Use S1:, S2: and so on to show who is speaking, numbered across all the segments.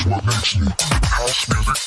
S1: is what makes me house music.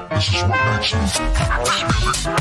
S1: This is what makes me house music.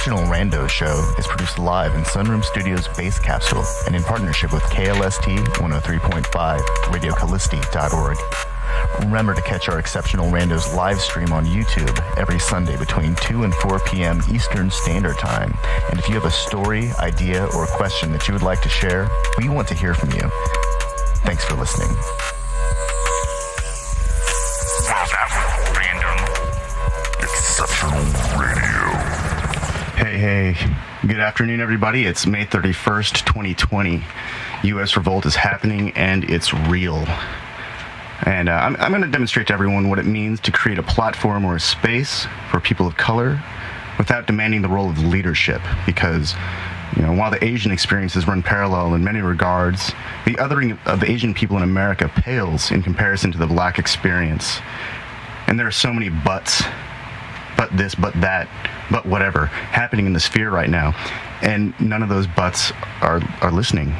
S2: Exceptional Randos show is produced live in Sunroom Studios' Base Capsule and in partnership with KLST 103.5, RadioCallisti.org. Remember to catch our Exceptional Randos live stream on YouTube every Sunday between 2 and 4 p.m. Eastern Standard Time. And if you have a story, idea, or question that you would like to share, we want to hear from you. Thanks for listening.
S1: Well, that was random. Exceptional radio.
S2: Hey, good afternoon, everybody. It's May 31st, 2020. U.S. revolt is happening, and it's real. And I'm going to demonstrate to everyone what it means to create a platform or a space for people of color without demanding the role of leadership. Because, while the Asian experiences run parallel in many regards, the othering of Asian people in America pales in comparison to the Black experience. And there are so many buts, but this, but that, but whatever, happening in the sphere right now. And none of those buts are listening.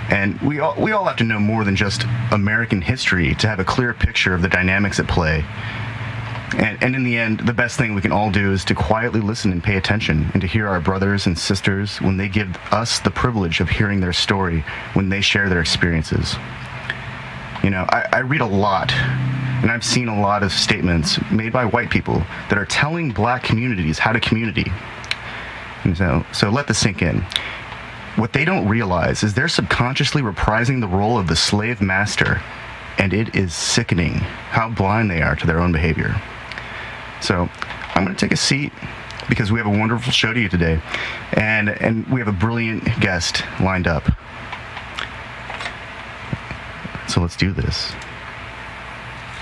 S2: And we all have to know more than just American history to have a clear picture of the dynamics at play. And in the end, the best thing we can all do is to quietly listen and pay attention and to hear our brothers and sisters when they give us the privilege of hearing their story, when they share their experiences. I read a lot, and I've seen a lot of statements made by white people that are telling Black communities how to community. And so let this sink in. What they don't realize is they're subconsciously reprising the role of the slave master, and it is sickening how blind they are to their own behavior. So I'm going to take a seat because we have a wonderful show to you today, and we have a brilliant guest lined up. So let's do this.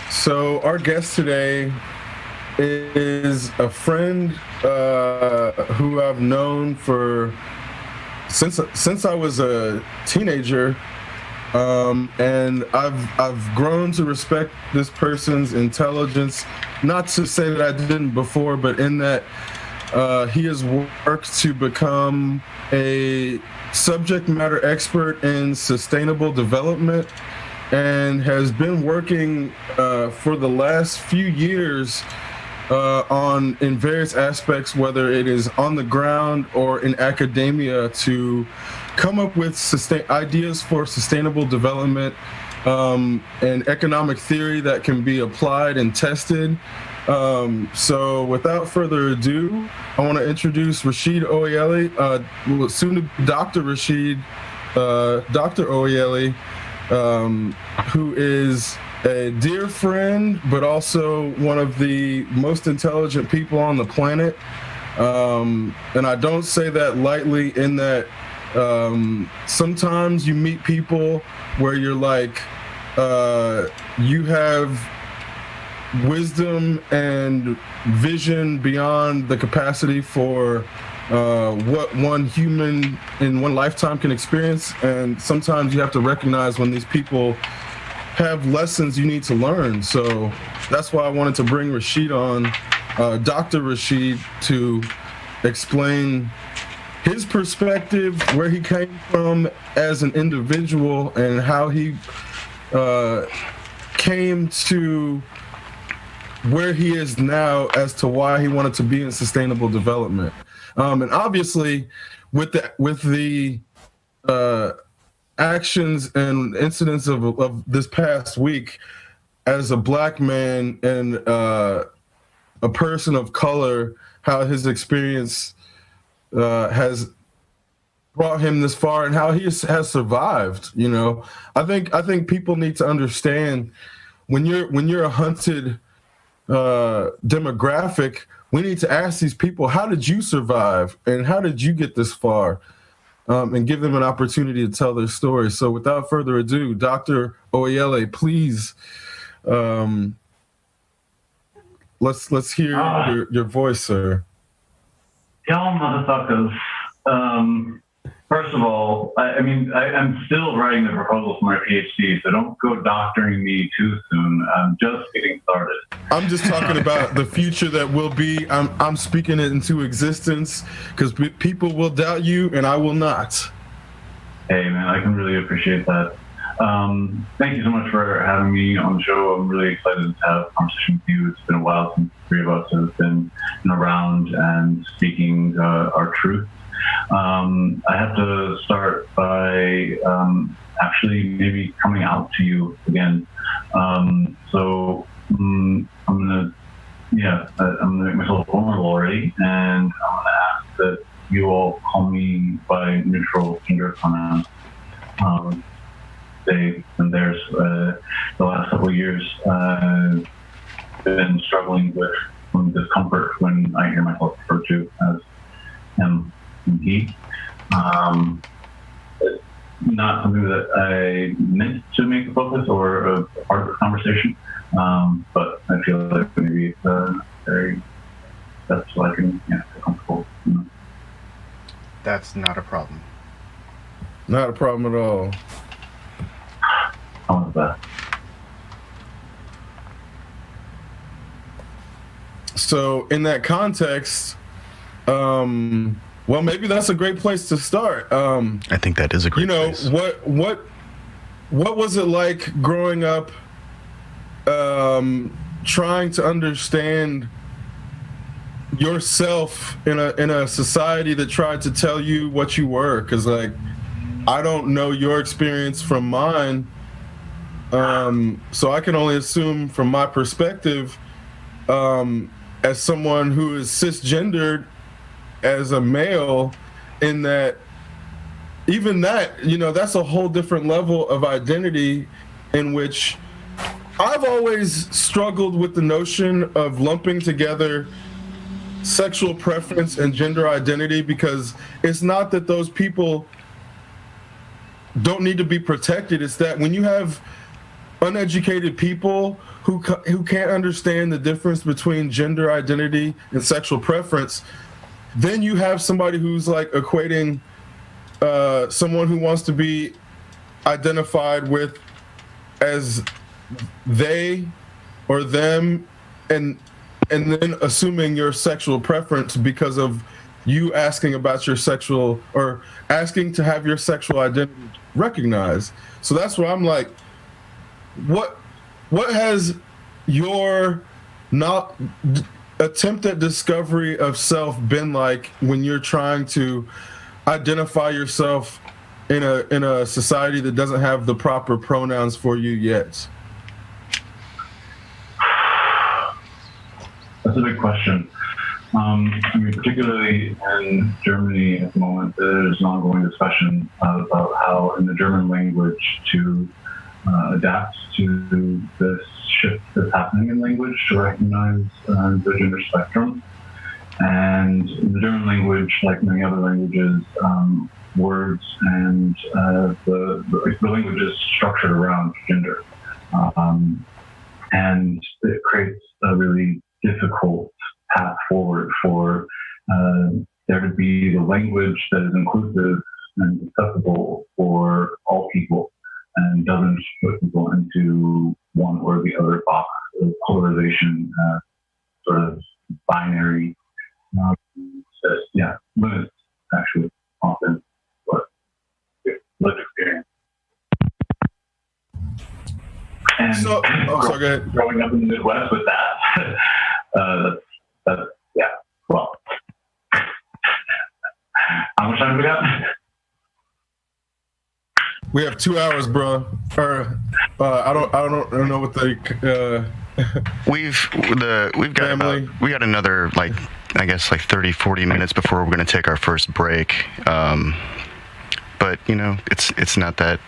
S3: So our guest today is a friend who I've known since I was a teenager, and I've grown to respect this person's intelligence. Not to say that I didn't before, but in that he has worked to become a subject matter expert in sustainable development, and has been working for the last few years in various aspects, whether it is on the ground or in academia, to come up with ideas for sustainable development and economic theory that can be applied and tested. So without further ado, I want to introduce Rashid Oyele, soon to be Dr. Rashid, Dr. Oyele, who is a dear friend, but also one of the most intelligent people on the planet. And I don't say that lightly, in that sometimes you meet people where you're like, you have wisdom and vision beyond the capacity for what one human in one lifetime can experience. And sometimes you have to recognize when these people have lessons you need to learn. So that's why I wanted to bring Rashid on, Dr. Rashid, to explain his perspective, where he came from as an individual, and how he came to where he is now as to why he wanted to be in sustainable development. And obviously with the actions and incidents of this past week, as a Black man and a person of color, how his experience has brought him this far and how he has survived. I think people need to understand, when you're a hunted demographic, we need to ask these people, how did you survive and how did you get this far? And give them an opportunity to tell their story. So without further ado, Dr. Oyele, please, let's hear your voice, sir.
S4: Y'all motherfuckers. First of all, I'm still writing the proposal for my PhD, so don't go doctoring me too soon. I'm just getting started.
S3: I'm just talking about the future that will be. I'm speaking it into existence, because people will doubt you and I will not.
S4: Hey man, I can really appreciate that. Thank you so much for having me on the show. I'm really excited to have a conversation with you. It's been a while since the three of us have been around and speaking our truth. I have to start by actually maybe coming out to you again. I'm gonna make myself vulnerable already, and I'm gonna ask that you all call me by neutral gender pronouns. They and theirs. The last couple of years, been struggling with some discomfort when I hear myself referred to as him and he. It's not something that I meant to make a focus or a part of the conversation, but I feel like maybe it's that's so I can feel comfortable. You know?
S2: That's not a problem.
S3: Not a problem at all.
S4: How was that?
S3: So in that context, well, maybe that's a great place to start.
S2: I think that is a great place.
S3: What was it like growing up, trying to understand yourself in a society that tried to tell you what you were? Because like, I don't know your experience from mine, so I can only assume from my perspective, as someone who is cisgendered as a male, in that even that, that's a whole different level of identity, in which I've always struggled with the notion of lumping together sexual preference and gender identity, because it's not that those people don't need to be protected. It's that when you have uneducated people who can't understand the difference between gender identity and sexual preference, then you have somebody who's like equating someone who wants to be identified with as they or them, and then assuming your sexual preference because of you asking about your sexual, or asking to have your sexual identity recognized. So that's where I'm like, what has your not attempt at discovery of self been like when you're trying to identify yourself in a society that doesn't have the proper pronouns for you yet?
S4: That's a big question. I mean, particularly in Germany at the moment, there's an ongoing discussion about how in the German language to adapt to this shift that's happening in language to recognize the gender spectrum. And in the German language, like many other languages, words and the language is structured around gender. And it creates a really difficult path forward for there to be the language that is inclusive and accessible for all people and doesn't put people into one or the other box of polarization, sort of binary. Limits actually often what lived experience. And
S3: So, go ahead.
S4: Growing up in the Midwest with that, well, how much time do we got?
S3: We have 2 hours, bro. Or I don't know what the
S2: We've got another like 30-40 minutes before we're going to take our first break. But it's not that.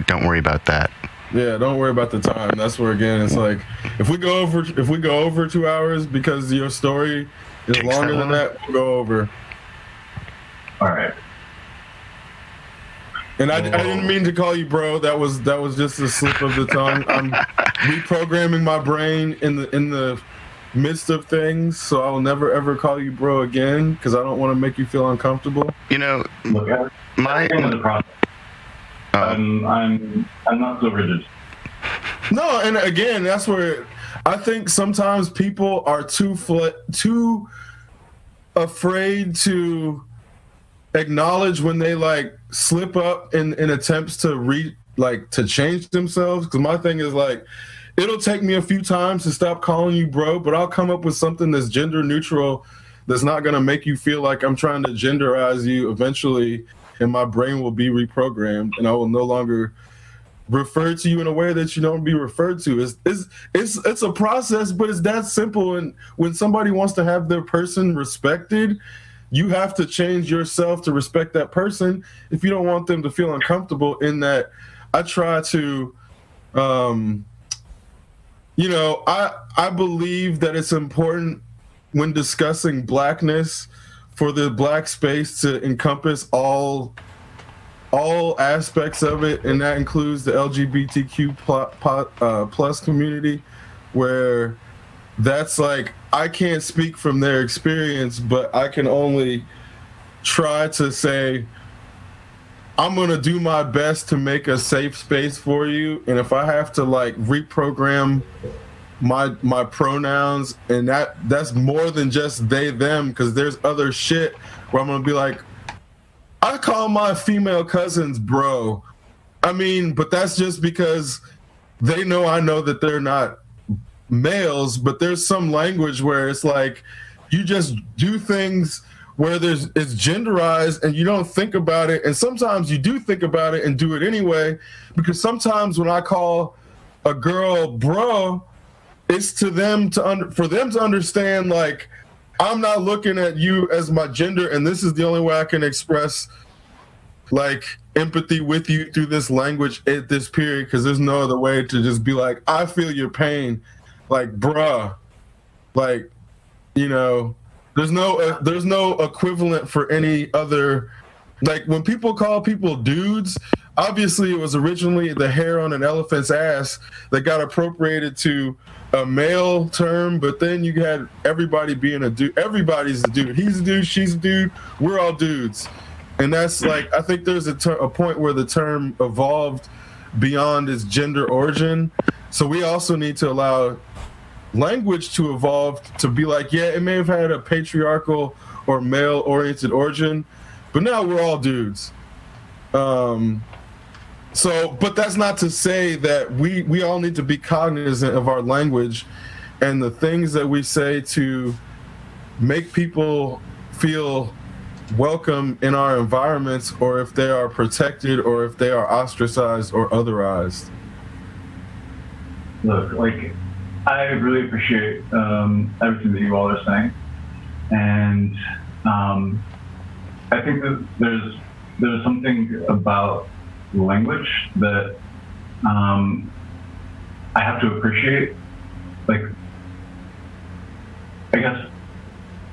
S2: Don't worry about that.
S3: Yeah, don't worry about the time. That's where, again, it's like if we go over 2 hours because your story is
S2: Takes
S3: longer
S2: that
S3: than
S2: long?
S3: that, we'll go over.
S4: All right.
S3: And I didn't mean to call you bro. That was just a slip of the tongue. I'm reprogramming my brain in the midst of things, so I'll never ever call you bro again because I don't want to make you feel uncomfortable.
S4: Look, everything is a process. I'm not so rigid.
S3: No, and again, that's where I think sometimes people are too afraid to acknowledge when they like slip up in attempts to like to change themselves. Because my thing is like, it'll take me a few times to stop calling you bro, but I'll come up with something that's gender neutral, that's not going to make you feel like I'm trying to genderize you eventually, and my brain will be reprogrammed, and I will no longer refer to you in a way that you don't be referred to. It's a process, but it's that simple. And when somebody wants to have their person respected, you have to change yourself to respect that person if you don't want them to feel uncomfortable in that. I try to, you know, I believe that it's important when discussing blackness for the black space to encompass all aspects of it, and that includes the LGBTQ plus community, where that's like, I can't speak from their experience, but I can only try to say, I'm going to do my best to make a safe space for you. And if I have to like reprogram my pronouns, and that's more than just they, them, because there's other shit where I'm going to be like, I call my female cousins bro. I mean, but that's just because they know I know that they're not males, but there's some language where it's like you just do things where it's genderized and you don't think about it. And sometimes you do think about it and do it anyway, because sometimes when I call a girl bro, it's to them for them to understand, like, I'm not looking at you as my gender, and this is the only way I can express like empathy with you through this language at this period, because there's no other way to just be like, I feel your pain, like, bruh, like, you know, there's no equivalent for any other. Like, when people call people dudes, obviously it was originally the hair on an elephant's ass that got appropriated to a male term, but then you had everybody being a dude. Everybody's a dude. He's a dude, she's a dude, we're all dudes. And that's like, I think there's a point where the term evolved beyond its gender origin. So we also need to allow language to evolve to be like, yeah, it may have had a patriarchal or male-oriented origin, but now we're all dudes. So, but that's not to say that we all need to be cognizant of our language and the things that we say to make people feel welcome in our environments, or if they are protected, or if they are ostracized or otherized.
S4: Look, like, I really appreciate everything that you all are saying, and I think that there's something about language that I have to appreciate. Like, I guess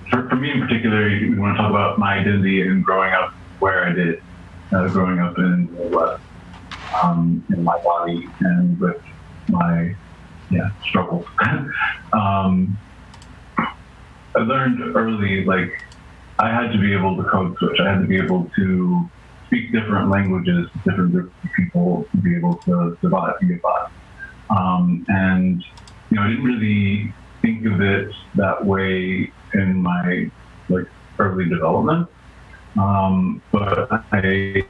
S4: for me in particular, you want to talk about my identity and growing up where I did, growing up in the West, in my body and with my struggles. I learned early, like, I had to be able to code switch. I had to be able to speak different languages, different groups of people, to be able to survive and get by. And, you know, I didn't really think of it that way in my, like, early development. But I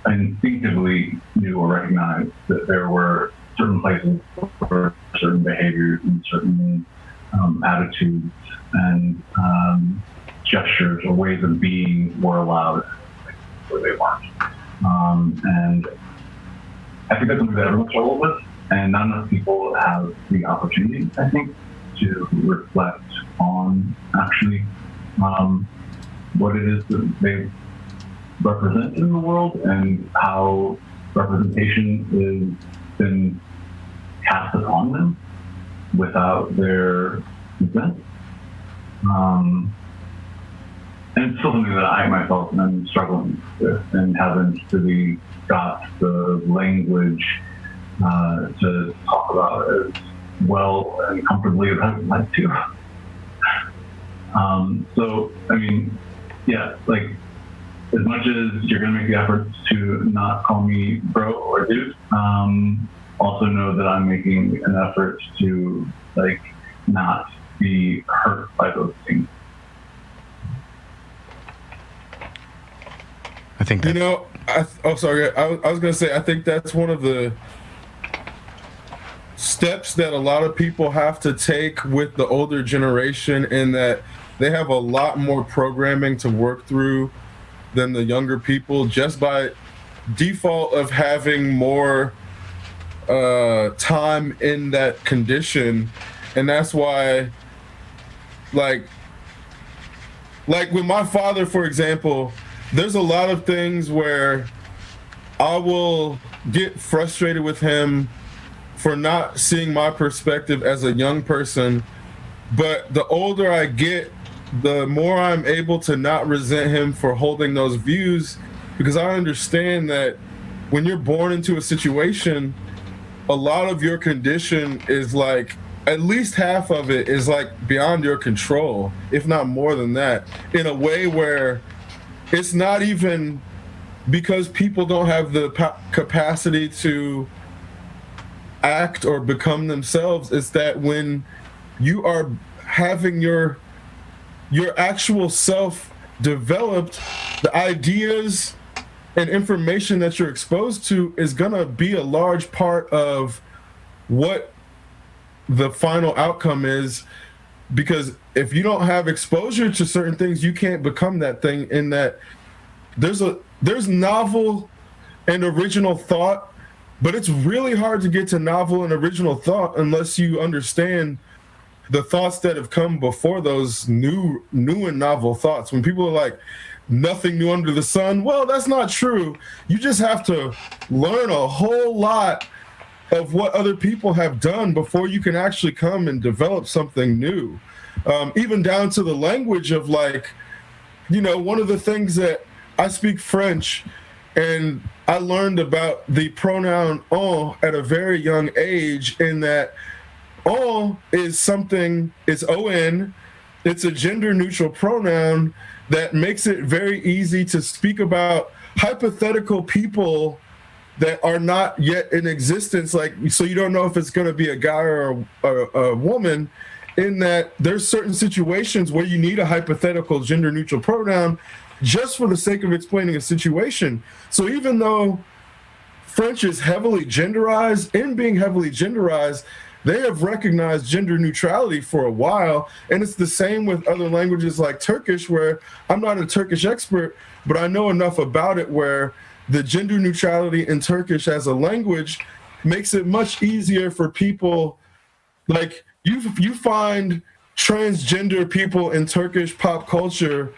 S4: instinctively knew or recognized that there were certain places where certain behaviors and certain attitudes and gestures or ways of being were allowed where they weren't. And I think that's something that everyone struggles with, and not enough people have the opportunity, I think, to reflect on actually what it is that they represent in the world and how representation has been cast upon them without their consent. And it's still something that I myself am struggling with and haven't really got the language to talk about as well and comfortably as I'd like to. So, I mean, yeah, like, as much as you're going to make the efforts to not call me bro or dude, also know that I'm making an effort to, like, not be hurt by those things.
S2: think that,
S3: I was gonna say, I think that's one of the steps that a lot of people have to take with the older generation, in that they have a lot more programming to work through than the younger people, just by default of having more time in that condition. And that's why, like with my father, for example, there's a lot of things where I will get frustrated with him for not seeing my perspective as a young person. But the older I get, the more I'm able to not resent him for holding those views, because I understand that when you're born into a situation, a lot of your condition is like, at least half of it is like beyond your control, if not more than that, in a way where it's not even because people don't have the capacity to act or become themselves. It's that when you are having your actual self developed, the ideas and information that you're exposed to is gonna be a large part of what the final outcome is. Because if you don't have exposure to certain things, you can't become that thing. In that there's novel and original thought, but it's really hard to get to novel and original thought unless you understand the thoughts that have come before those new and novel thoughts. When people are like, nothing new under the sun, well, that's not true. You just have to learn a whole lot of what other people have done before you can actually come and develop something new. Even down to the language of, like, one of the things that I speak French, and I learned about the pronoun on at a very young age, in that on is something, it's on, it's a gender neutral pronoun that makes it very easy to speak about hypothetical people that are not yet in existence. Like, so you don't know if it's going to be a guy or a woman, in that there's certain situations where you need a hypothetical gender neutral pronoun just for the sake of explaining a situation. So even though French is heavily genderized, in being heavily genderized, they have recognized gender neutrality for a while. And it's the same with other languages like Turkish, where I'm not a Turkish expert, but I know enough about it where the gender neutrality in Turkish as a language makes it much easier for people. Like, you find transgender people in Turkish pop culture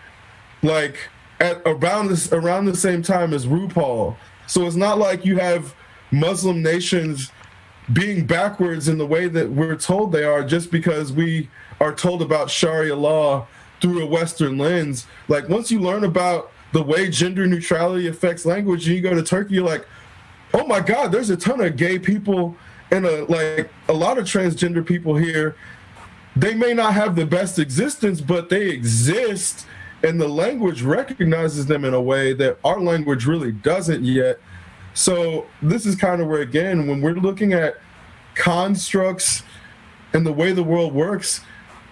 S3: like at around the same time as RuPaul. So it's not like you have Muslim nations being backwards in the way that we're told they are just because we are told about Sharia law through a Western lens. Like, once you learn about the way gender neutrality affects language and you go to Turkey, you're like, oh my God, there's a ton of gay people and a lot of transgender people here. They may not have the best existence, but they exist, and the language recognizes them in a way that our language really doesn't yet. So this is kind of where, again, when we're looking at constructs and the way the world works,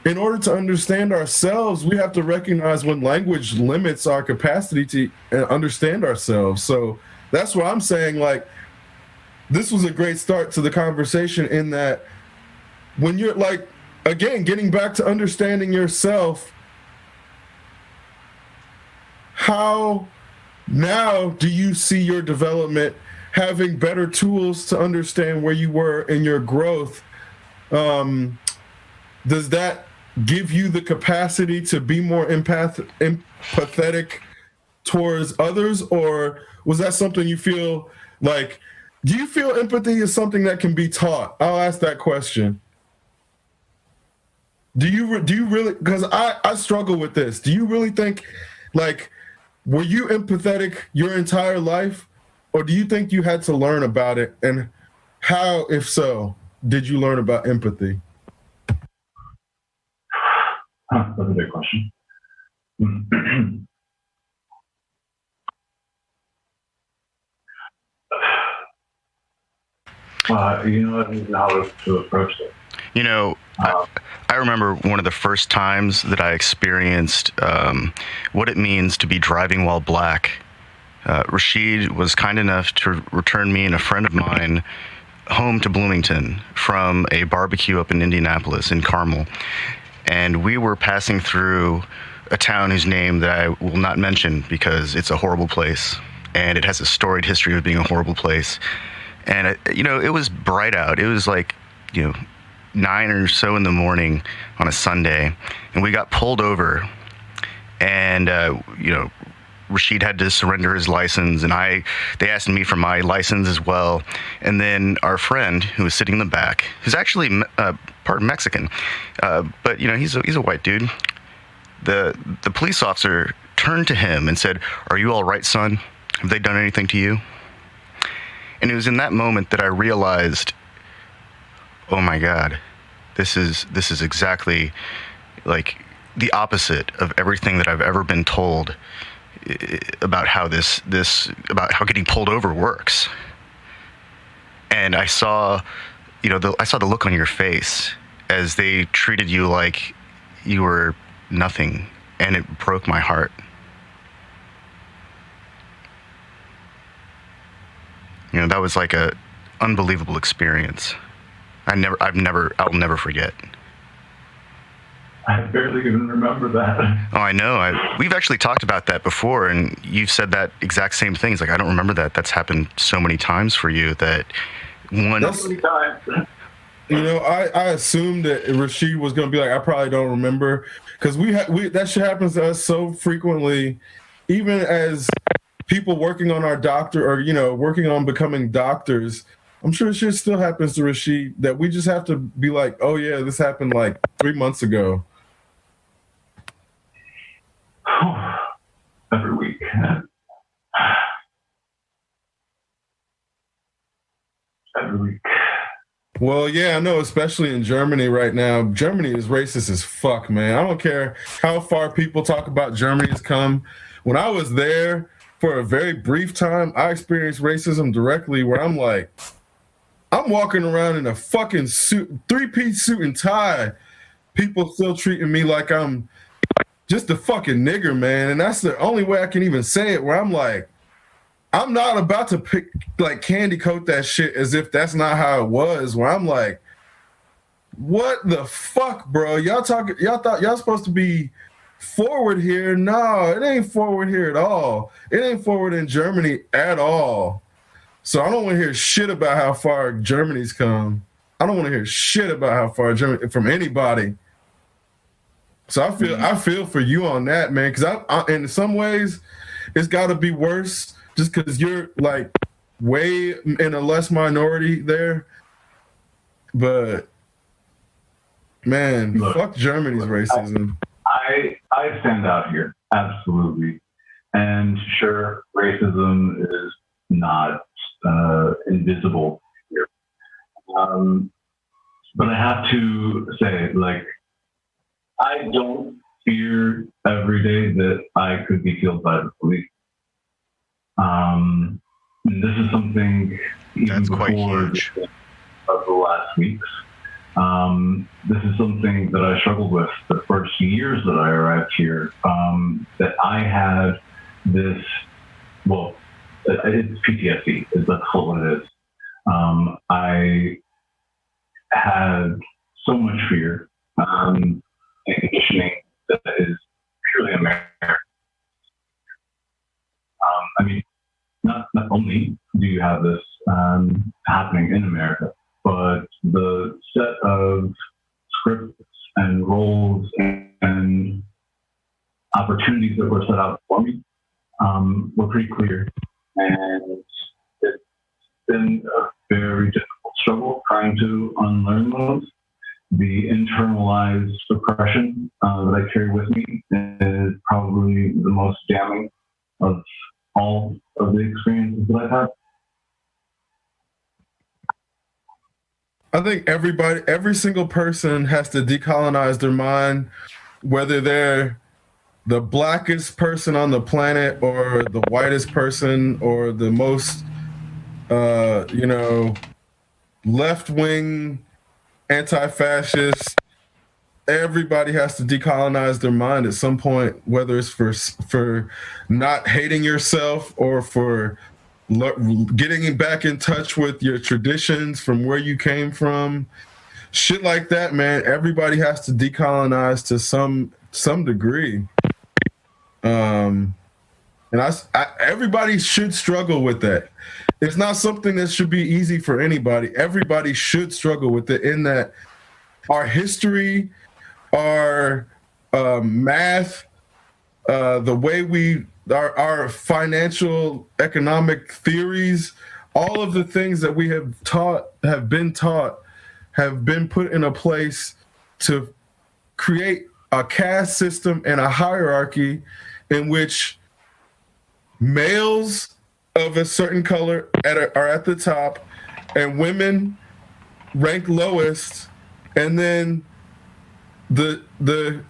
S3: in order to understand ourselves, we have to recognize when language limits our capacity to understand ourselves. So that's why I'm saying, like, this was a great start to the conversation, in that when you're, like, again, getting back to understanding yourself, how now do you see your development having better tools to understand where you were in your growth? Does that give you the capacity to be more empathetic towards others? Or was that something you feel like, do you feel empathy is something that can be taught? I'll ask that question. Do you really, because I struggle with this. Do you really think, like, were you empathetic your entire life? Or do you think you had to learn about it? And how, if so, did you learn about empathy?
S4: That's a good question. How to approach it.
S2: I remember one of the first times that I experienced what it means to be driving while black. Rashid was kind enough to return me and a friend of mine home to Bloomington from a barbecue up in Indianapolis in Carmel. And we were passing through a town whose name that I will not mention because it's a horrible place. And it has a storied history of being a horrible place. And, it was bright out. It was like, 9 or so in the morning on a Sunday. And we got pulled over. And, Rashid had to surrender his license. And they asked me for my license as well. And then our friend who was sitting in the back, who's actually part Mexican, but, he's a white dude. The police officer turned to him and said, "Are you all right, son? Have they done anything to you?" And it was in that moment that I realized, oh my God, this is exactly like the opposite of everything that I've ever been told about how about how getting pulled over works. And I saw, I saw the look on your face as they treated you like you were nothing, and it broke my heart. That was like a unbelievable experience. I'll never forget.
S4: I barely even remember that.
S2: Oh, I know. We've actually talked about that before, and you've said that exact same thing. It's like, I don't remember that. That's happened so many times for you that one.
S4: So many times.
S3: I assumed that Rashid was going to be like, I probably don't remember, because that shit happens to us so frequently, even as people working on our doctor or, working on becoming doctors. I'm sure shit still happens to Rashid that we just have to be like, oh yeah, this happened like 3 months ago.
S4: Every week. Every week.
S3: Well, yeah, I know, especially in Germany right now. Germany is racist as fuck, man. I don't care how far people talk about Germany has come. When I was there for a very brief time, I experienced racism directly where I'm like, I'm walking around in a fucking suit, 3-piece suit and tie. People still treating me like I'm just a fucking nigger, man. And that's the only way I can even say it, where I'm like, I'm not about to pick, like, candy coat that shit as if that's not how it was, where I'm like, what the fuck, bro? Y'all thought y'all supposed to be forward here. No, it ain't forward here at all. It ain't forward in Germany at all. So I don't want to hear shit about how far Germany's come. I don't want to hear shit about how far Germany from anybody. So I feel for you on that, man, because I in some ways it's got to be worse just because you're like way in a less minority there. But man,
S4: look,
S3: fuck Germany's racism.
S4: I stand out here, absolutely. And sure, racism is not invisible here. But I have to say, like, I don't fear every day that I could be killed by the police. This is something even
S2: That's quite
S4: before
S2: huge.
S4: Of the last weeks. This is something that I struggled with the first years that I arrived here. That I had this, well, it's PTSD. That's what it is. I had so much fear and conditioning that is purely American. I mean, not only do you have this happening in America, but the set of scripts and roles and opportunities that were set out for me were pretty clear. And it's been a very difficult struggle trying to unlearn those. The internalized suppression that I carry with me is probably the most damning of all of the experiences that I've had.
S3: I think every single person has to decolonize their mind, whether they're the blackest person on the planet or the whitest person or the most, left-wing, anti-fascist, everybody has to decolonize their mind at some point, whether it's for not hating yourself or for getting back in touch with your traditions from where you came from. Shit like that, man. Everybody has to decolonize to some degree. And everybody should struggle with that. It's not something that should be easy for anybody. Everybody should struggle with it, in that our history, our math, the way our financial economic theories, all of the things that we have been taught, have been put in a place to create a caste system and a hierarchy in which males of a certain color are at the top and women rank lowest, and then the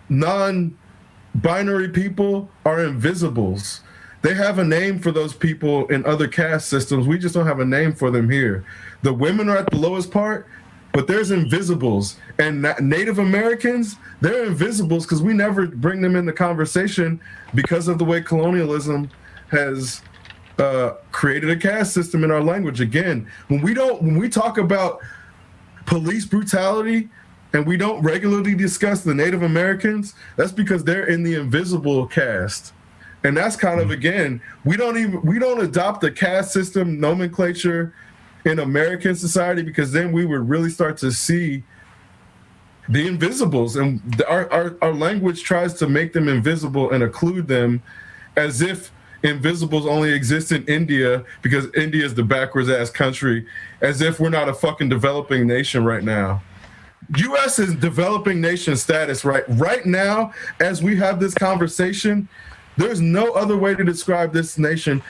S3: non-binary people are invisibles. They have a name for those people in other caste systems. We just don't have a name for them here. The women are at the lowest part, but there's invisibles. And Native Americans, they're invisibles because we never bring them in the conversation because of the way colonialism has created a caste system in our language. Again, when we talk about police brutality and we don't regularly discuss the Native Americans, that's because they're in the invisible caste. And that's kind of, again, we don't adopt the caste system nomenclature in American society, because then we would really start to see the invisibles, and our language tries to make them invisible and occlude them as if invisibles only exist in India because India is the backwards ass country, as if we're not a fucking developing nation right now. U.S. is developing nation status right now as we have this conversation. There's no other way to describe this nation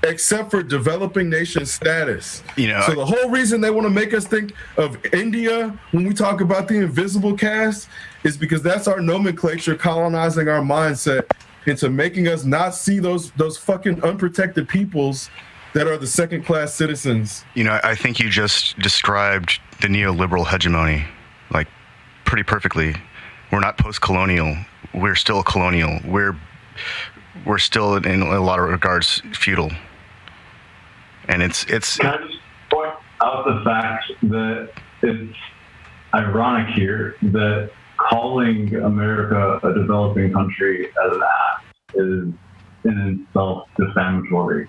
S3: except for developing nation status. So the whole reason they want to make us think of India when we talk about the invisible caste is because that's our nomenclature colonizing our mindset into making us not see those fucking unprotected peoples that are the second-class citizens.
S2: I think you just described the neoliberal hegemony, like, pretty perfectly. We're not post-colonial. We're still colonial. We're still, in a lot of regards, feudal. And it's.
S4: Can I just point out the fact that it's ironic here that calling America a developing country as an act is in itself defamatory.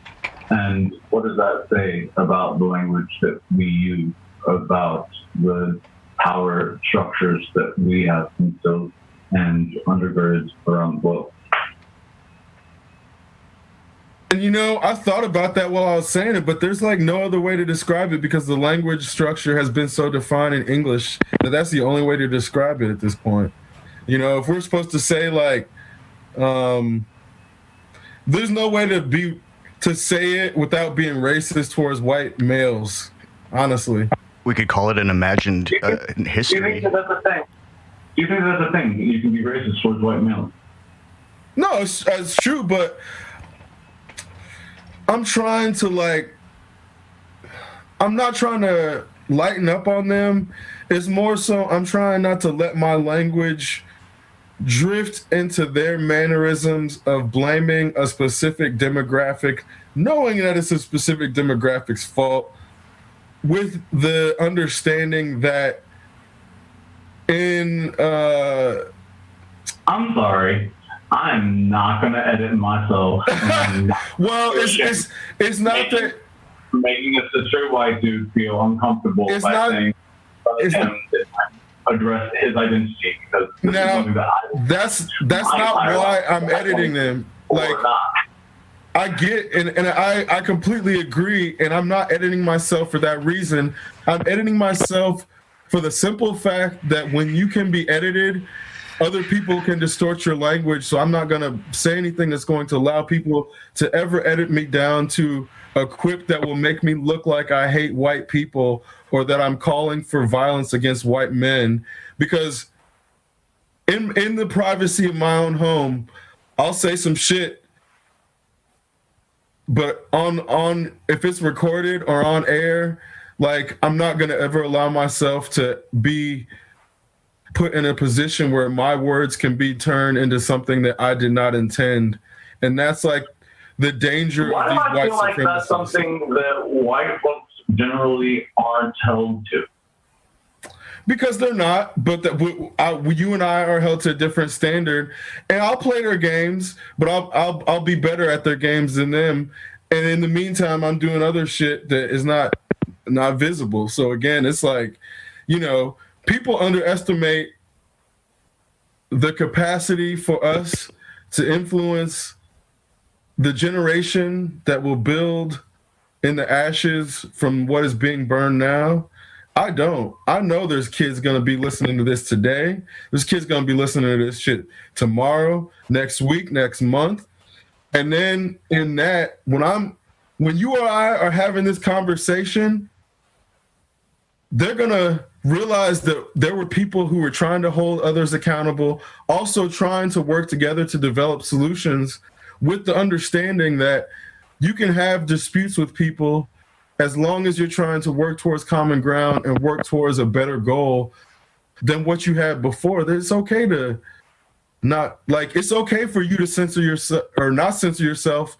S4: And what does that say about the language that we use, about the power structures that we have instilled and undergirds around the globe?
S3: And I thought about that while I was saying it, but there's like no other way to describe it because the language structure has been so defined in English that that's the only way to describe it at this point. If we're supposed to say like, there's no way to say it without being racist towards white males, honestly.
S2: We could call it an imagined history.
S4: Do you think that's a thing? Do you think that's a thing? You can be racist towards white males?
S3: No, it's true, but I'm not trying to lighten up on them. It's more so I'm trying not to let my language drift into their mannerisms of blaming a specific demographic, knowing that it's a specific demographic's fault, with the understanding that
S4: I'm sorry. I'm not going to edit myself.
S3: Well, it's not that
S4: making a straight white dude feel uncomfortable by saying address his identity, because
S3: that's not why I'm editing them. Like, I get and I completely agree, and I'm not editing myself for that reason. I'm editing myself for the simple fact that when you can be edited, other people can distort your language, so I'm not going to say anything that's going to allow people to ever edit me down to a quip that will make me look like I hate white people or that I'm calling for violence against white men. Because in the privacy of my own home, I'll say some shit, but on if it's recorded or on air, like, I'm not going to ever allow myself to be put in a position where my words can be turned into something that I did not intend. And that's like the danger
S4: Why
S3: of
S4: do
S3: these
S4: I
S3: white
S4: feel like that's
S3: supremacists.
S4: something that white folks generally aren't held to?
S3: Because they're not, but you and I are held to a different standard, and I'll play their games, but I'll be better at their games than them. And in the meantime, I'm doing other shit that is not visible. So again, it's like, people underestimate the capacity for us to influence the generation that will build in the ashes from what is being burned now. I don't. I know there's kids going to be listening to this today. There's kids going to be listening to this shit tomorrow, next week, next month. And then in that, when you or I are having this conversation, they're going to realize that there were people who were trying to hold others accountable, also trying to work together to develop solutions with the understanding that you can have disputes with people as long as you're trying to work towards common ground and work towards a better goal than what you had before. That it's okay to it's okay for you to censor yourself or not censor yourself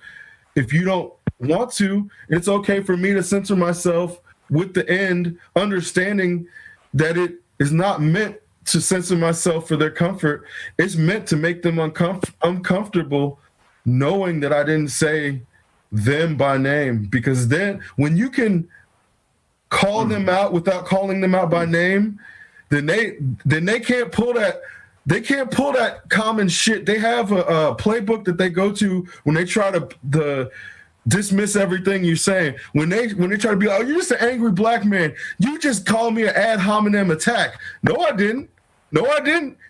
S3: if you don't want to. It's okay for me to censor myself with the end, understanding that it is not meant to censor myself for their comfort. It's meant to make them uncomfortable, knowing that I didn't say them by name. Because then when you can call them out without calling them out by name, then they can't pull that. They can't pull that common shit. They have a playbook that they go to when they try to dismiss everything you're saying. When they try to be like, oh, you're just an angry black man. You just called me an ad hominem attack. No, I didn't.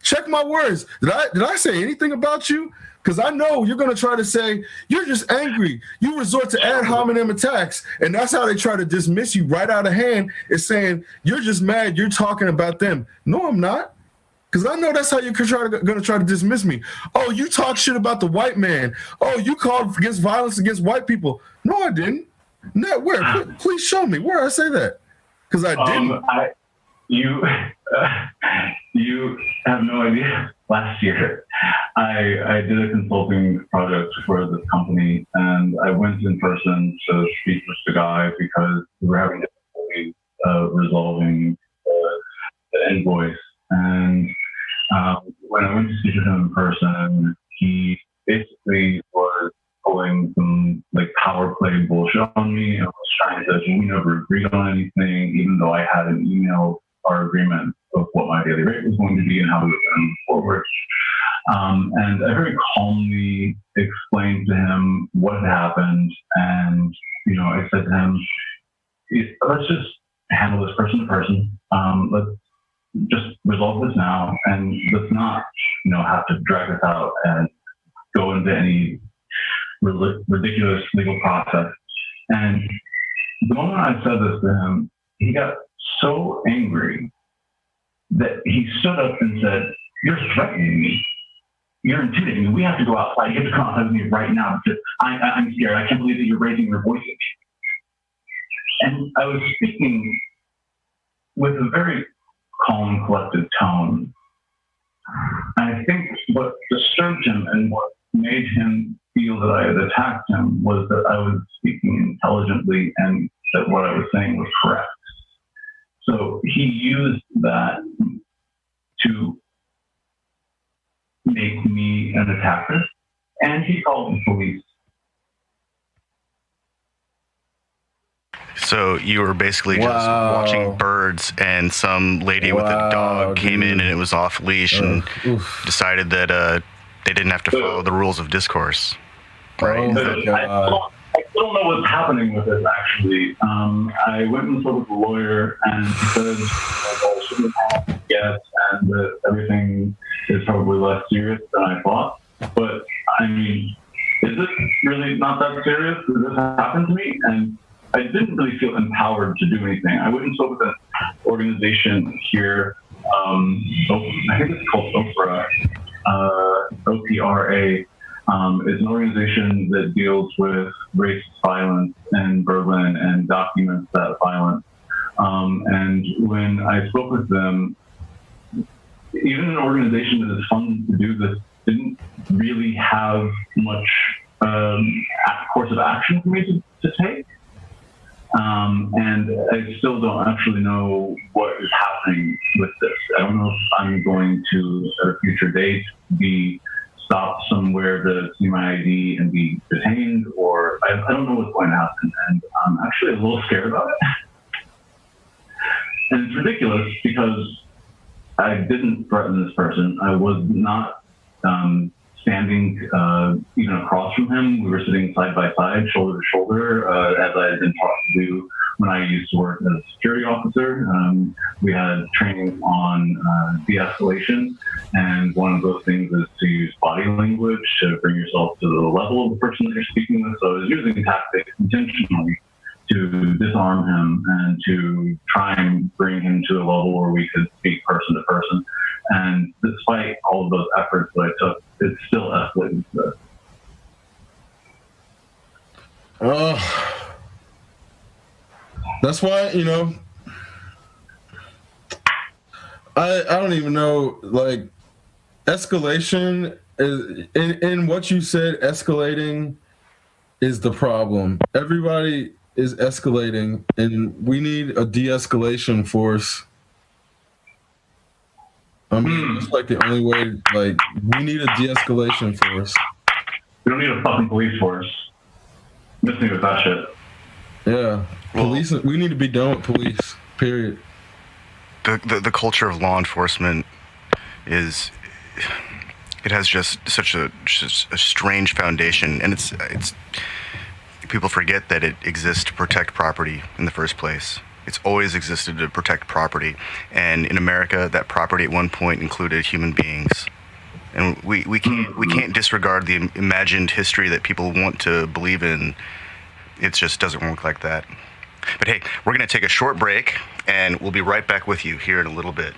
S3: Check my words. Did I say anything about you? Because I know you're going to try to say, you're just angry. You resort to ad hominem attacks. And that's how they try to dismiss you right out of hand, is saying, you're just mad. You're talking about them. No, I'm not. Because I know that's how you're going to try to dismiss me. Oh, you talk shit about the white man. Oh, you called against violence against white people. No, I didn't. No, where? Please show me where I say that. Because I didn't.
S4: You have no idea. Last year, I did a consulting project for this company, and I went in person to speak with the guy because we were having difficulty resolving the invoice. And when I went to speak with him in person, he basically was pulling some power play bullshit on me, and was trying to say we never agreed on anything, even though I had an email our agreement of what my daily rate was going to be and how we were going to move forward. And I very calmly explained to him what had happened, and I said to him, let's just handle this person to person. Let's just resolve this now, and let's not, have to drag this out and go into any ridiculous legal process. And the moment I said this to him, he got so angry that he stood up and said, "You're threatening me. You're intimidating me. We have to go outside. You have to come outside with me right now because I'm scared. I can't believe that you're raising your voice at me." And I was speaking with a very calm, collected tone. And I think what disturbed him and what made him feel that I had attacked him was that I was speaking intelligently and that what I was saying was correct. So he used that to make me an attacker, and he called the police.
S2: So you were basically just watching birds, and some lady with a dog came in, and it was off leash, and decided that they didn't have to follow the rules of discourse. Right?
S4: I still don't know what's happening with this, actually. I went and spoke with the lawyer, and he said I shouldn't have guessed, and that everything is probably less serious than I thought. But, I mean, is this really not that serious? Did this happen to me? And I didn't really feel empowered to do anything. I went and spoke with an organization here. I think it's called OPRA, OPRA. It's an organization that deals with racist violence in Berlin and documents that violence. And when I spoke with them, even an organization that is funded to do this didn't really have much course of action for me to take. And I still don't actually know what is happening with this. I don't know if I'm going to, at a future date, be stopped somewhere to see my ID and be detained, or I don't know what's going to happen. And I'm actually a little scared about it. And it's ridiculous because I didn't threaten this person. I was not standing even across from him. We were sitting side by side, shoulder to shoulder, as I had been taught to do when I used to work as a security officer. We had training on de-escalation, and one of those things is to use body language to bring yourself to the level of the person that you're speaking with. So I was using tactics intentionally to disarm him and to try and bring him to a level where we could speak person to person. And despite all of those efforts that I took, it's still escalating to this.
S3: That's why, I don't even know, like, escalation is, in what you said, escalating is the problem. Everybody is escalating, and we need a de-escalation force. I mean, it's like the only way, like, we need a de-escalation force.
S4: We don't need a fucking police force. Miss me with that shit.
S3: Yeah. Police, we need to be done with police, period.
S2: The culture of law enforcement it has just such a strange foundation, and it's people forget that it exists to protect property in the first place. It's always existed to protect property, and in America, that property at one point included human beings, and we can't disregard the imagined history that people want to believe in. It just doesn't work like that. But hey, we're going to take a short break, and we'll be right back with you here in a little bit.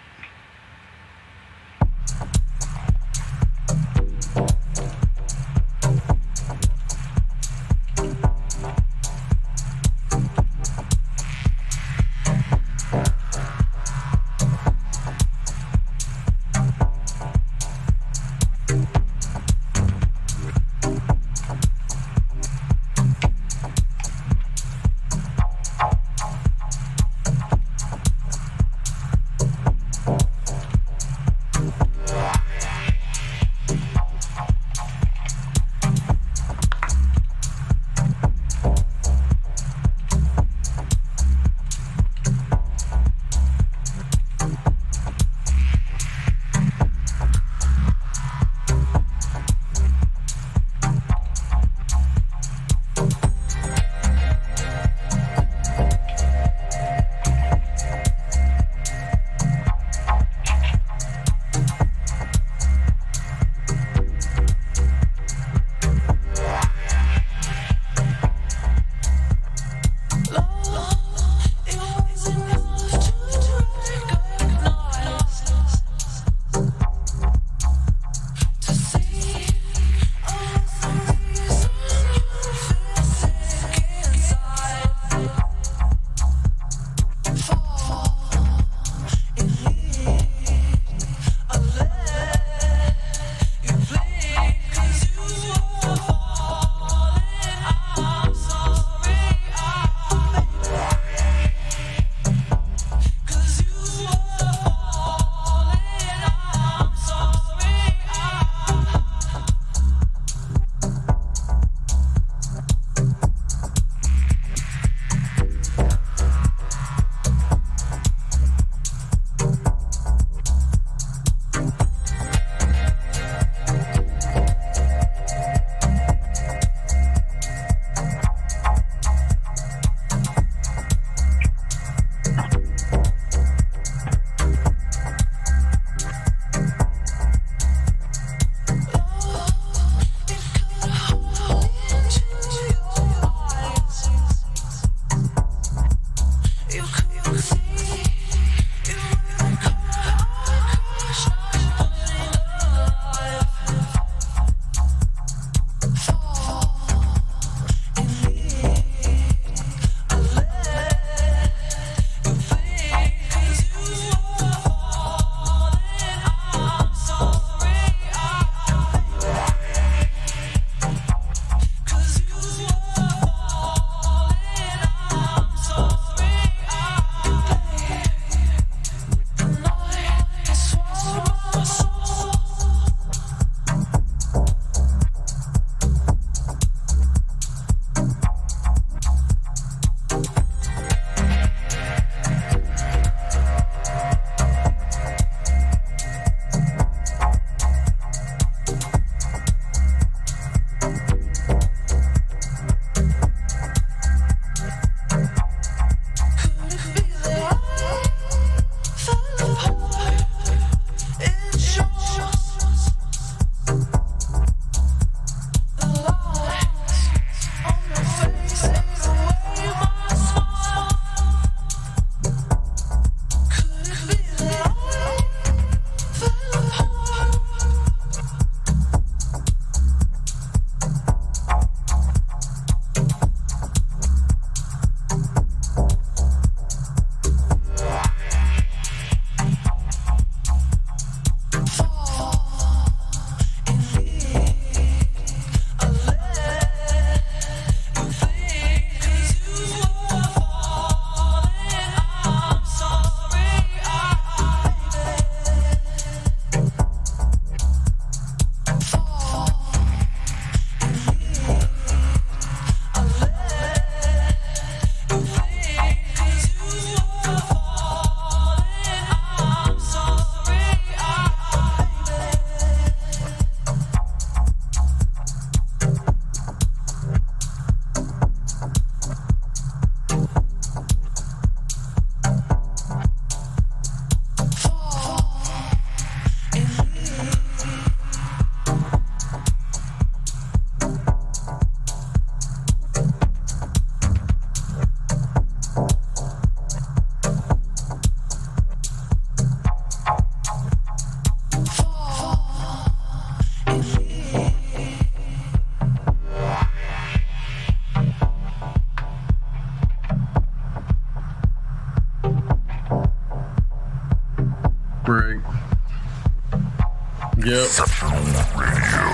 S1: Exceptional radio.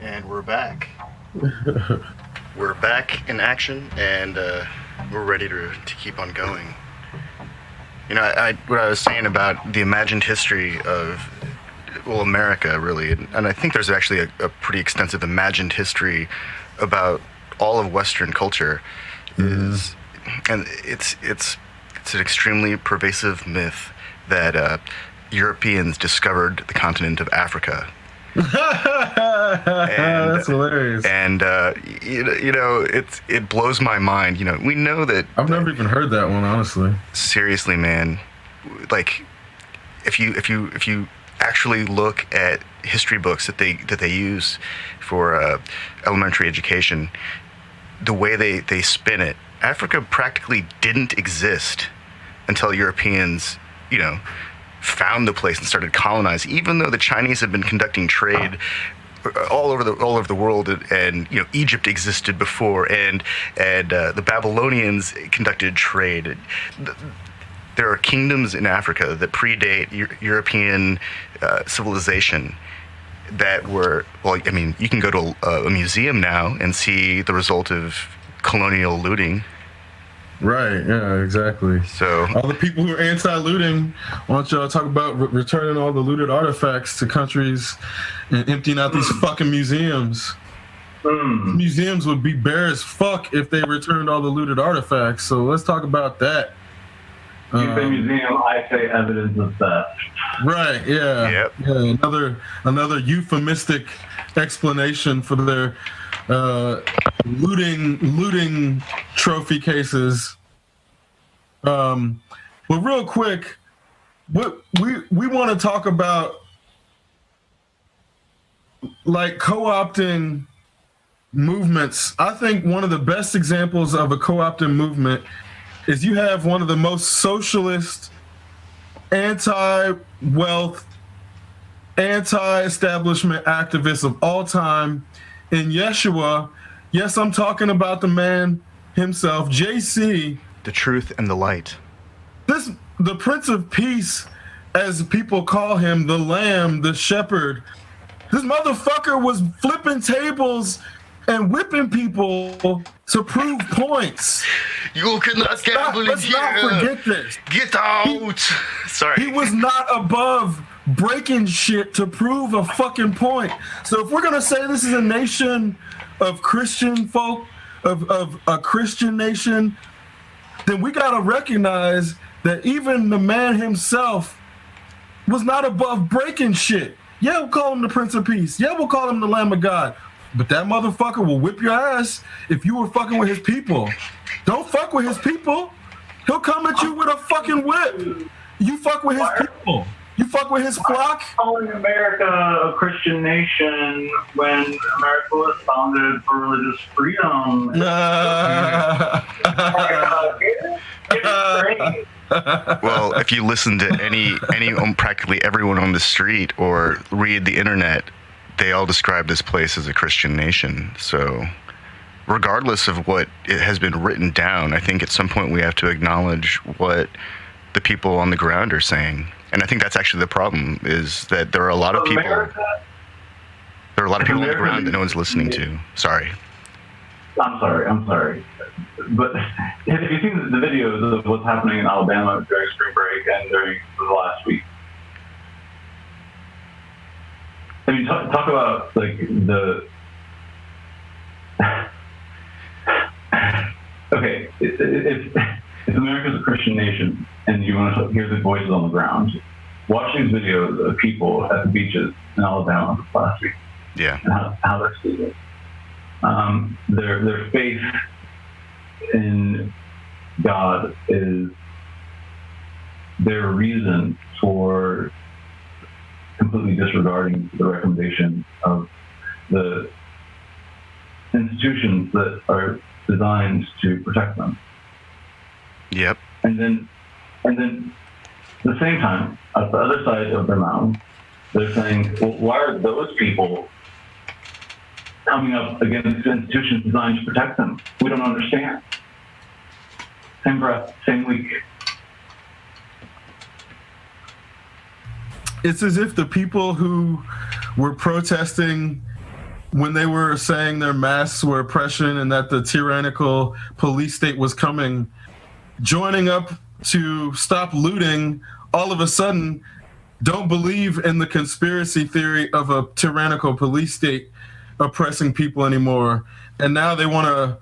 S2: And we're back. We're back in action, and we're ready to keep on going. You know, what I was saying about the imagined history of, well, America, really, and I think there's actually a pretty extensive imagined history about all of Western culture, and it's an extremely pervasive myth that Europeans discovered the continent of Africa.
S3: That's hilarious.
S2: And you know, it blows my mind. You know, we know that
S3: I've never even heard that one, honestly.
S2: Seriously, man. Like, if you actually look at history books that they use for elementary education, the way they spin it, Africa practically didn't exist until Europeans, you know, found the place and started colonizing. Even though the Chinese had been conducting trade all over the world, and you know, Egypt existed before, and the Babylonians conducted trade. There are kingdoms in Africa that predate European civilization that were, well, I mean, you can go to a museum now and see the result of colonial looting.
S3: Right, yeah, exactly.
S2: So
S3: all the people who are anti-looting, why don't y'all talk about returning all the looted artifacts to countries and emptying out these fucking museums? Museums would be bare as fuck if they returned all the looted artifacts. So let's talk about that.
S4: You say museum, I say evidence of theft.
S3: Right, yeah.
S2: Yep.
S3: Yeah, another euphemistic explanation for their looting trophy cases. But real quick, we want to talk about, like, co-opting movements. I think one of the best examples of a co-opting movement is you have one of the most socialist, anti-wealth, anti-establishment activists of all time in Yeshua. Yes, I'm talking about the man himself, JC.
S2: the truth and the light.
S3: The Prince of Peace, as people call him, the Lamb, the Shepherd. This motherfucker was flipping tables and whipping people to prove points.
S2: You cannot gamble in
S3: Let's
S2: here.
S3: not forget this.
S2: Get out. Sorry.
S3: He was not above breaking shit to prove a fucking point. So if we're gonna say this is a nation of Christian folk, of a Christian nation, then we gotta recognize that even the man himself was not above breaking shit. Yeah, we'll call him the Prince of Peace. Yeah, we'll call him the Lamb of God. But that motherfucker will whip your ass if you were fucking with his people. Don't fuck with his people. He'll come at you with a fucking whip. You fuck with his people. You fuck with his flock.
S4: Calling America a Christian nation when America was founded for religious freedom.
S2: Well, if you listen to any practically everyone on the street or read the internet, they all describe this place as a Christian nation. So regardless of what it has been written down, I think at some point we have to acknowledge what the people on the ground are saying. And I think that's actually the problem, is that there are a lot of people on the ground that no one's listening to. Sorry.
S4: I'm sorry. But have you seen the videos of what's happening in Alabama during spring break and during the last week? I mean, talk about, like, the... Okay, if America's a Christian nation and you want to hear the voices on the ground, watch these videos of people at the beaches in Alabama last week.
S2: Yeah.
S4: And how they're speaking. Their faith in God is their reason for completely disregarding the recommendation of the institutions that are designed to protect them.
S2: Yep.
S4: And then at the same time, at the other side of their mouth, they're saying, well, why are those people coming up against institutions designed to protect them? We don't understand. Same breath, same week.
S3: it's as if the people who were protesting when they were saying their masks were oppression and that the tyrannical police state was coming, joining up to stop looting, all of a sudden don't believe in the conspiracy theory of a tyrannical police state oppressing people anymore. And now they want to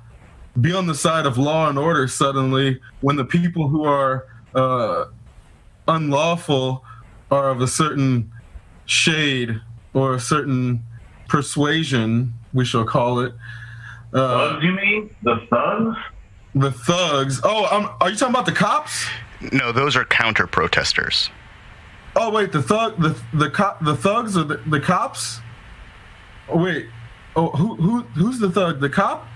S3: be on the side of law and order suddenly, when the people who are unlawful are of a certain shade or a certain persuasion, we shall call it.
S4: Thugs, you mean? The thugs?
S3: The thugs. Oh, are you talking about the cops?
S2: No, those are counter protesters.
S3: Oh wait, the thugs or the cops? Oh wait. Oh, who's the thug? The cop?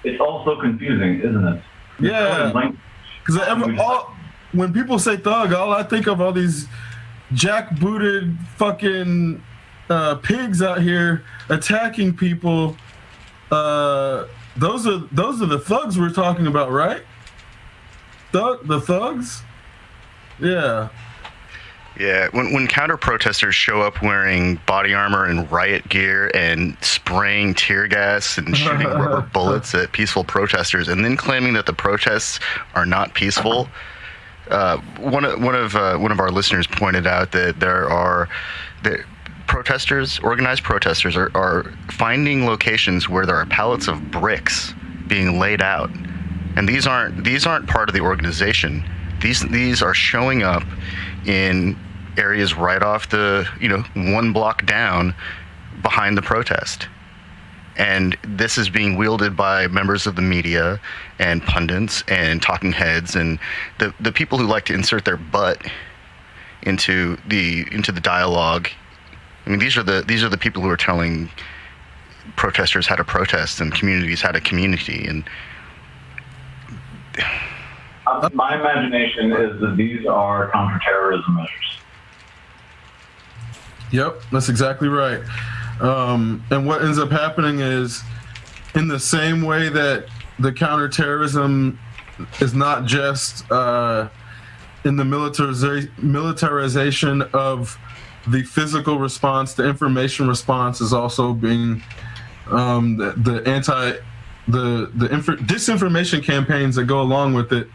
S4: It's all so confusing, isn't it?
S3: Yeah. Because when people say thug, all I think of all these jackbooted fucking pigs out here attacking people. Those are the thugs we're talking about, right? The thugs? Yeah.
S2: Yeah, when counter protesters show up wearing body armor and riot gear and spraying tear gas and shooting rubber bullets at peaceful protesters, and then claiming that the protests are not peaceful, one of our listeners pointed out that organized protesters are finding locations where there are pallets of bricks being laid out, and these aren't part of the organization. These are showing up in areas right off the, 1 block down behind the protest. And this is being wielded by members of the media and pundits and talking heads and the people who like to insert their butt into the dialogue. I mean, these are the people who are telling protesters how to protest and communities how to community. And
S4: my imagination is that these are counterterrorism measures.
S3: Yep, that's exactly right. And what ends up happening is, in the same way that the counterterrorism is not just in the militarization of the physical response, the information response is also being disinformation campaigns that go along with it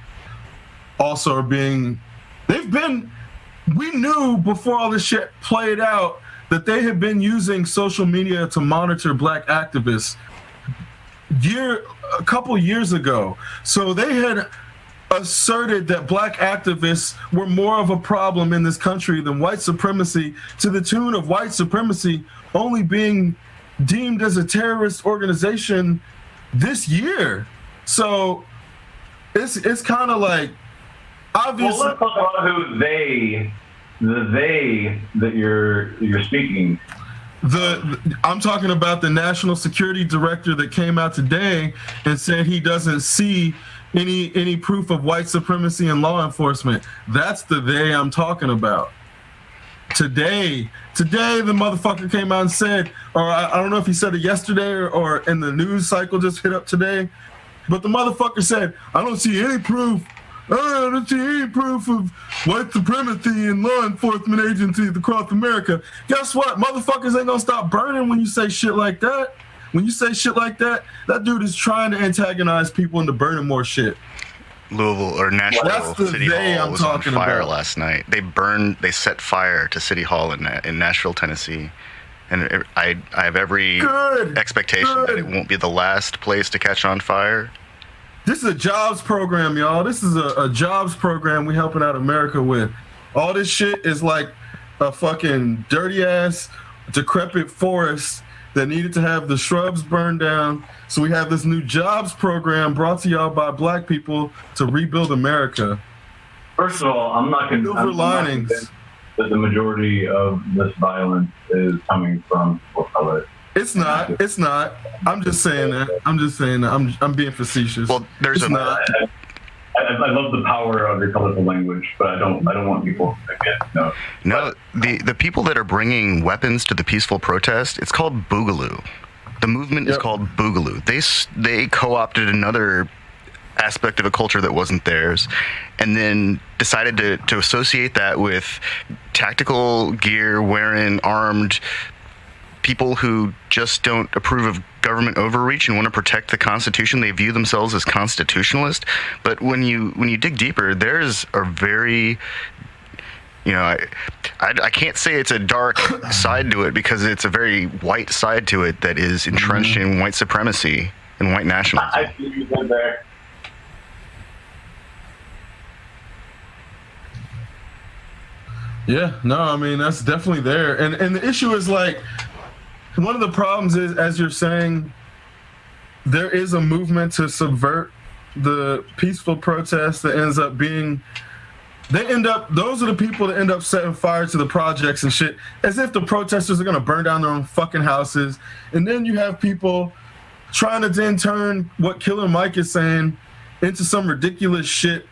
S3: also are being. We knew before all this shit played out that they had been using social media to monitor black activists a couple years ago. So they had asserted that black activists were more of a problem in this country than white supremacy, to the tune of white supremacy only being deemed as a terrorist organization this year. So it's kind of like, obviously.
S4: Well, let's talk about who the they that you're speaking.
S3: I'm talking about the national security director that came out today and said he doesn't see any proof of white supremacy in law enforcement. That's the they I'm talking about. Today the motherfucker came out and said, or I don't know if he said it yesterday or in the news cycle just hit up today, but the motherfucker said, I don't see any proof of white supremacy in law enforcement agencies across America. Guess what? Motherfuckers ain't gonna stop burning when you say shit like that. When you say shit like that, that dude is trying to antagonize people into burning more shit.
S2: Louisville or Nashville City Hall was on fire last night. They set fire to City Hall in Nashville, Tennessee. And I have every expectation that it won't be the last place to catch on fire.
S3: This is a jobs program, y'all. This is a jobs program we helping out America with. All this shit is like a fucking dirty-ass, decrepit forest that needed to have the shrubs burned down. So we have this new jobs program brought to y'all by black people to rebuild America.
S4: First of all, I'm not convinced that the majority of this violence is coming from people of color.
S3: It's not. I'm just saying that. I'm being facetious.
S2: Well, there's
S3: not.
S4: I love the power of your colorful language, but I don't want people to forget.
S2: No, the people that are bringing weapons to the peaceful protest, it's called Boogaloo. The movement is called Boogaloo. They co-opted another aspect of a culture that wasn't theirs, and then decided to associate that with tactical gear wearing armed people who just don't approve of government overreach and want to protect the Constitution. They view themselves as constitutionalist. But when you dig deeper, there's a very, I can't say it's a dark side to it, because it's a very white side to it that is entrenched in white supremacy and white nationalism.
S4: I see you good there.
S3: Yeah, no, I mean, that's definitely there. And the issue is, like, one of the problems is, as you're saying, there is a movement to subvert the peaceful protest that ends up being, those are the people that end up setting fire to the projects and shit, as if the protesters are going to burn down their own fucking houses. And then you have people trying to then turn what Killer Mike is saying into some ridiculous shit,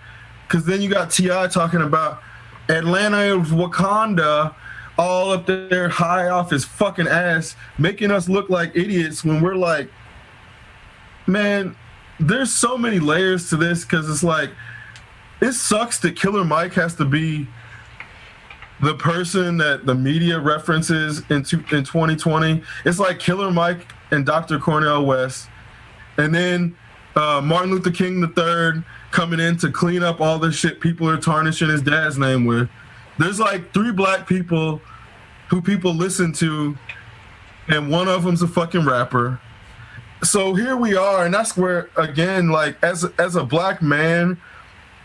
S3: because then you got T.I. talking about Atlanta of Wakanda, all up there high off his fucking ass, making us look like idiots when we're like, man, there's so many layers to this, because it's like, it sucks that Killer Mike has to be the person that the media references in 2020. It's like Killer Mike and Dr. Cornel West, and then Martin Luther King III coming in to clean up all the shit people are tarnishing his dad's name with. There's like 3 black people who people listen to, and one of them's a fucking rapper. So here we are, and that's where, again, like, as a black man,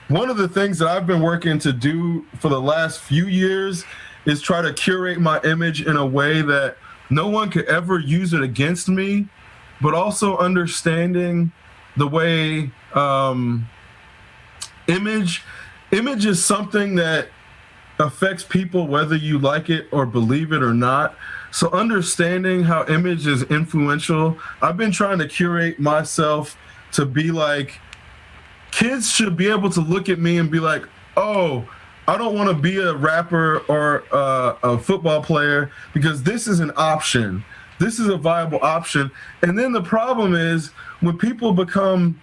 S3: one of the things that I've been working to do for the last few years is try to curate my image in a way that no one could ever use it against me, but also understanding the way image is something that affects people whether you like it or believe it or not. So understanding how image is influential, I've been trying to curate myself to be like, kids should be able to look at me and be like, oh, I don't want to be a rapper or a football player because this is an option. This is a viable option. And then the problem is when people become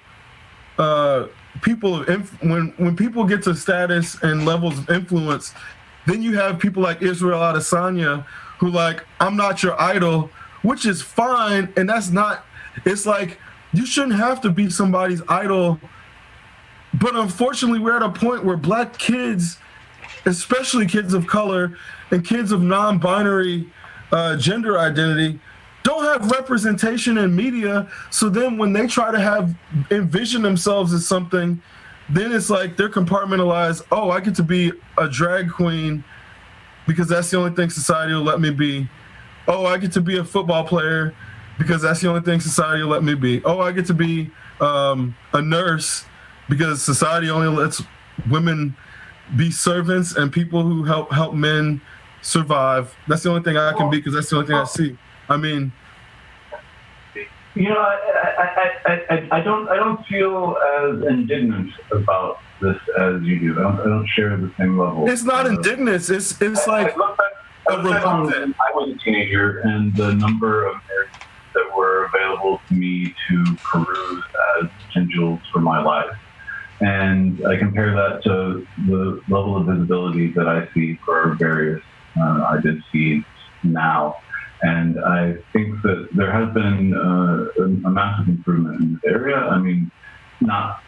S3: when people get to status and levels of influence, then you have people like Israel Adesanya who like, I'm not your idol, which is fine. And that's not, it's like, you shouldn't have to be somebody's idol. But unfortunately, we're at a point where black kids, especially kids of color and kids of non-binary gender identity, don't have representation in media. So then when they try to envision themselves as something, then it's like they're compartmentalized. Oh, I get to be a drag queen because that's the only thing society will let me be. Oh, I get to be a football player because that's the only thing society will let me be. Oh, I get to be a nurse because society only lets women be servants and people who help men survive. That's the only thing I can be because that's the only thing I see. I mean,
S4: you know, I don't feel as indignant about this as you do. I don't share the same level.
S3: It's not indignance. It's like
S4: I was a teenager, and the number of narratives that were available to me to peruse as potentials for my life. And I compare that to the level of visibility that I see for various identities now. And I think that there has been a massive improvement in this area. I mean, not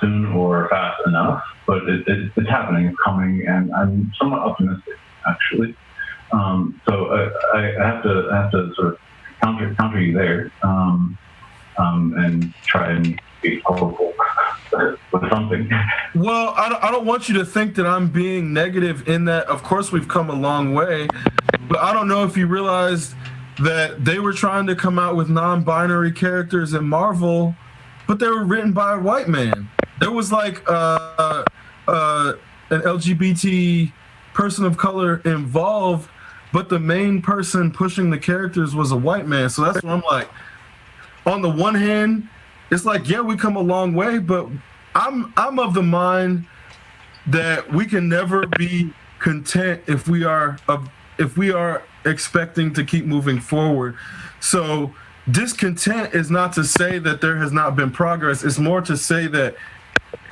S4: soon or fast enough, but it's happening, it's coming, and I'm somewhat optimistic, actually. So I have to sort of counter you there, and try and be hopeful with something.
S3: Well, I don't want you to think that I'm being negative in that. Of course, we've come a long way, but I don't know if you realized that they were trying to come out with non-binary characters in Marvel, but they were written by a white man. There was like an LGBT person of color involved, but the main person pushing the characters was a white man. So that's what I'm like. On the one hand, it's like, yeah, we come a long way, but I'm of the mind that we can never be content if we are expecting to keep moving forward. So discontent is not to say that there has not been progress. It's more to say that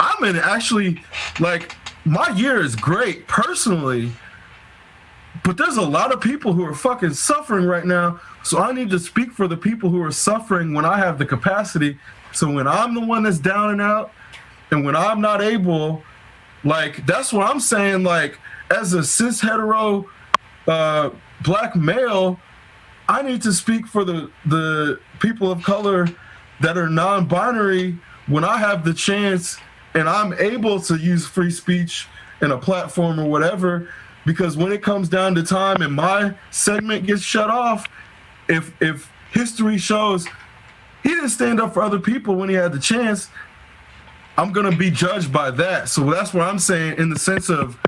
S3: I'm in actually, like, my year is great personally, but there's a lot of people who are fucking suffering right now. So I need to speak for the people who are suffering when I have the capacity. So when I'm the one that's down and out, and when I'm not able, like, that's what I'm saying. Like, as a cis hetero black male, I need to speak for the people of color that are non-binary when I have the chance and I'm able to use free speech and a platform or whatever. Because when it comes down to time and my segment gets shut off, if history shows he didn't stand up for other people when he had the chance, I'm going to be judged by that. So that's what I'm saying, in the sense of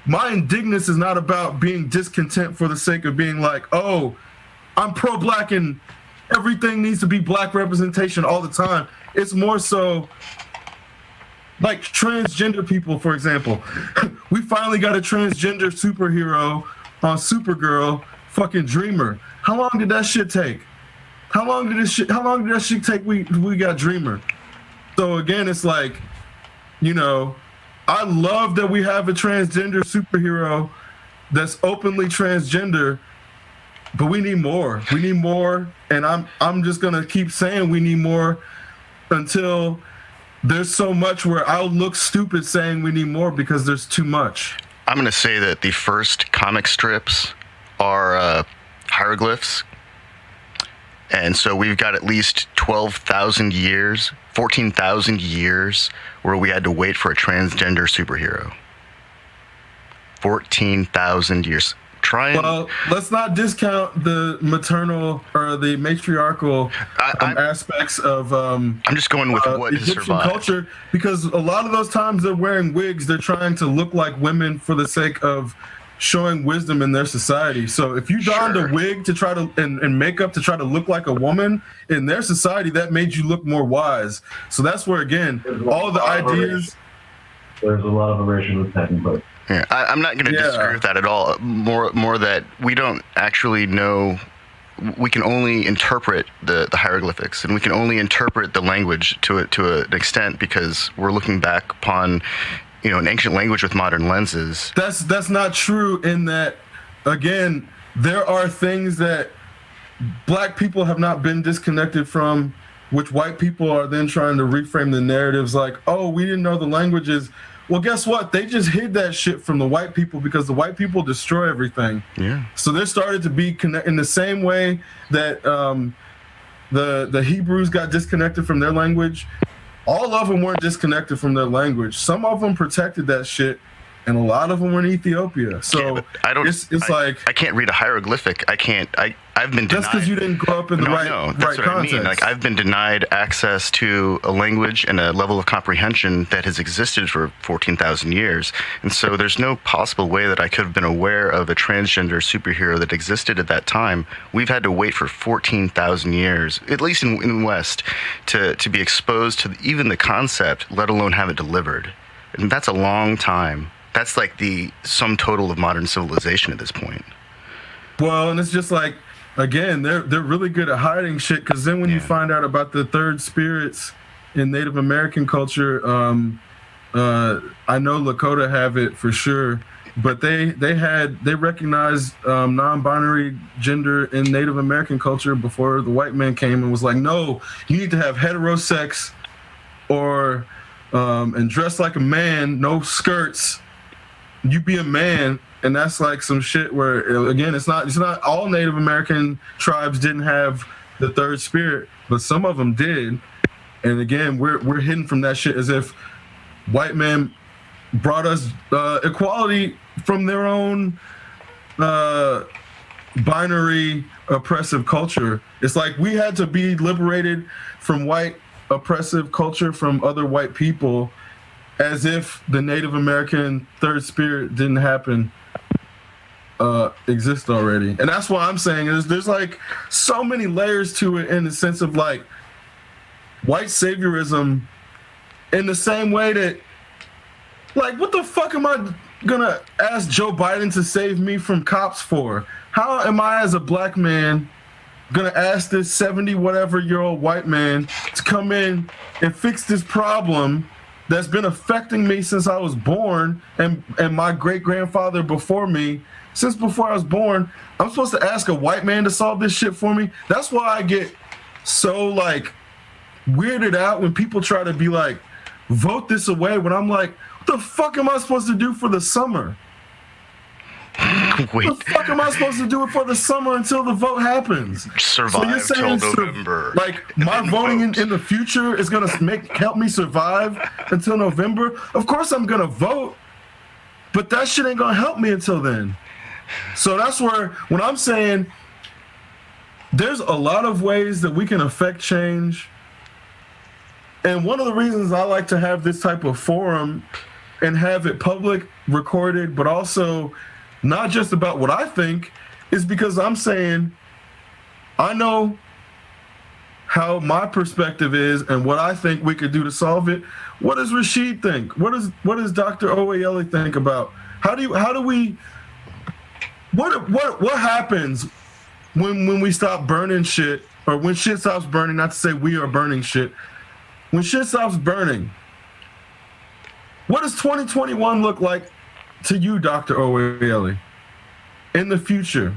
S3: my indignance is not about being discontent for the sake of being like, oh, I'm pro-black and everything needs to be black representation all the time. It's more so like transgender people, for example. We finally got a transgender superhero on Supergirl, fucking Dreamer. How long did that shit take? How long did that shit take? We got Dreamer. So again, it's like, you know, I love that we have a transgender superhero that's openly transgender, but we need more. We need more, and I'm just gonna keep saying we need more until there's so much where I'll look stupid saying we need more because there's too much.
S2: I'm gonna say that the first comic strips are hieroglyphs, and so we've got at least 12,000 years, 14,000 years where we had to wait for a transgender superhero. 14,000 years.
S3: Well, let's not discount the maternal or the matriarchal aspects of
S2: I'm just going with what has
S3: Egyptian
S2: survived.
S3: culture, because a lot of those times they're wearing wigs, they're trying to look like women for the sake of showing wisdom in their society. So if you donned a wig to try to and makeup to try to look like a woman in their society, that made you look more wise. So that's where, again, all the ideas.
S4: There's a lot of erasure that's taking place.
S2: Yeah, I'm not going to disagree with that at all. More that we don't actually know. We can only interpret the hieroglyphics, and we can only interpret the language to an extent because we're looking back upon, you know, an ancient language with modern lenses.
S3: That's not true, in that, again, there are things that black people have not been disconnected from, which white people are then trying to reframe the narratives like, oh, we didn't know the languages. Well, guess what? They just hid that shit from the white people because the white people destroy everything. Yeah. So they started to be connected in the same way that the Hebrews got disconnected from their language. All of them weren't disconnected from their language. Some of them protected that shit, and a lot of them were in Ethiopia. So
S2: I don't.
S3: It's like
S2: I can't read a hieroglyphic. I've been denied.
S3: Just because you didn't grow up in the right
S2: that's what
S3: context.
S2: I mean. Like, I've been denied access to a language and a level of comprehension that has existed for 14,000 years. And so there's no possible way that I could have been aware of a transgender superhero that existed at that time. We've had to wait for 14,000 years, at least in the West, to be exposed to even the concept, let alone have it delivered. And that's a long time. That's like the sum total of modern civilization at this point.
S3: Well, and it's just like, again, they're really good at hiding shit, because then when you find out about the third spirits in Native American culture, I know Lakota have it for sure, but they recognized non-binary gender in Native American culture before the white man came and was like, no, you need to have heterosex or and dress like a man, no skirts. You be a man. And that's like some shit where, again, it's not all Native American tribes didn't have the third spirit, but some of them did. And again, we're hidden from that shit as if white men brought us equality from their own binary oppressive culture. It's like we had to be liberated from white oppressive culture from other white people, as if the Native American third spirit didn't exist already. And that's why I'm saying there's like so many layers to it, in the sense of like white saviorism, in the same way that, like, what the fuck am I gonna ask Joe Biden to save me from cops for? How am I, as a black man, gonna ask this 70 whatever year old white man to come in and fix this problem that's been affecting me since I was born and my great grandfather before me, since before I was born. I'm supposed to ask a white man to solve this shit for me? That's why I get so like weirded out when people try to be like, vote this away, when I'm like, what the fuck am I supposed to do for the summer?
S2: Wait.
S3: What the fuck am I supposed to do it for the summer until the vote happens?
S2: Survive till November.
S3: Like my voting in the future is gonna help me survive until November? Of course I'm gonna vote, but that shit ain't gonna help me until then. So that's where, when I'm saying there's a lot of ways that we can affect change, and one of the reasons I like to have this type of forum and have it public, recorded, but also not just about what I think, is because I'm saying I know how my perspective is and what I think we could do to solve it. What does Rashid think? What does Dr. Oyele think about? What happens when we stop burning shit, or when shit stops burning? Not to say we are burning shit. When shit stops burning, what does 2021 look like to you, Dr. Oyele, in the future?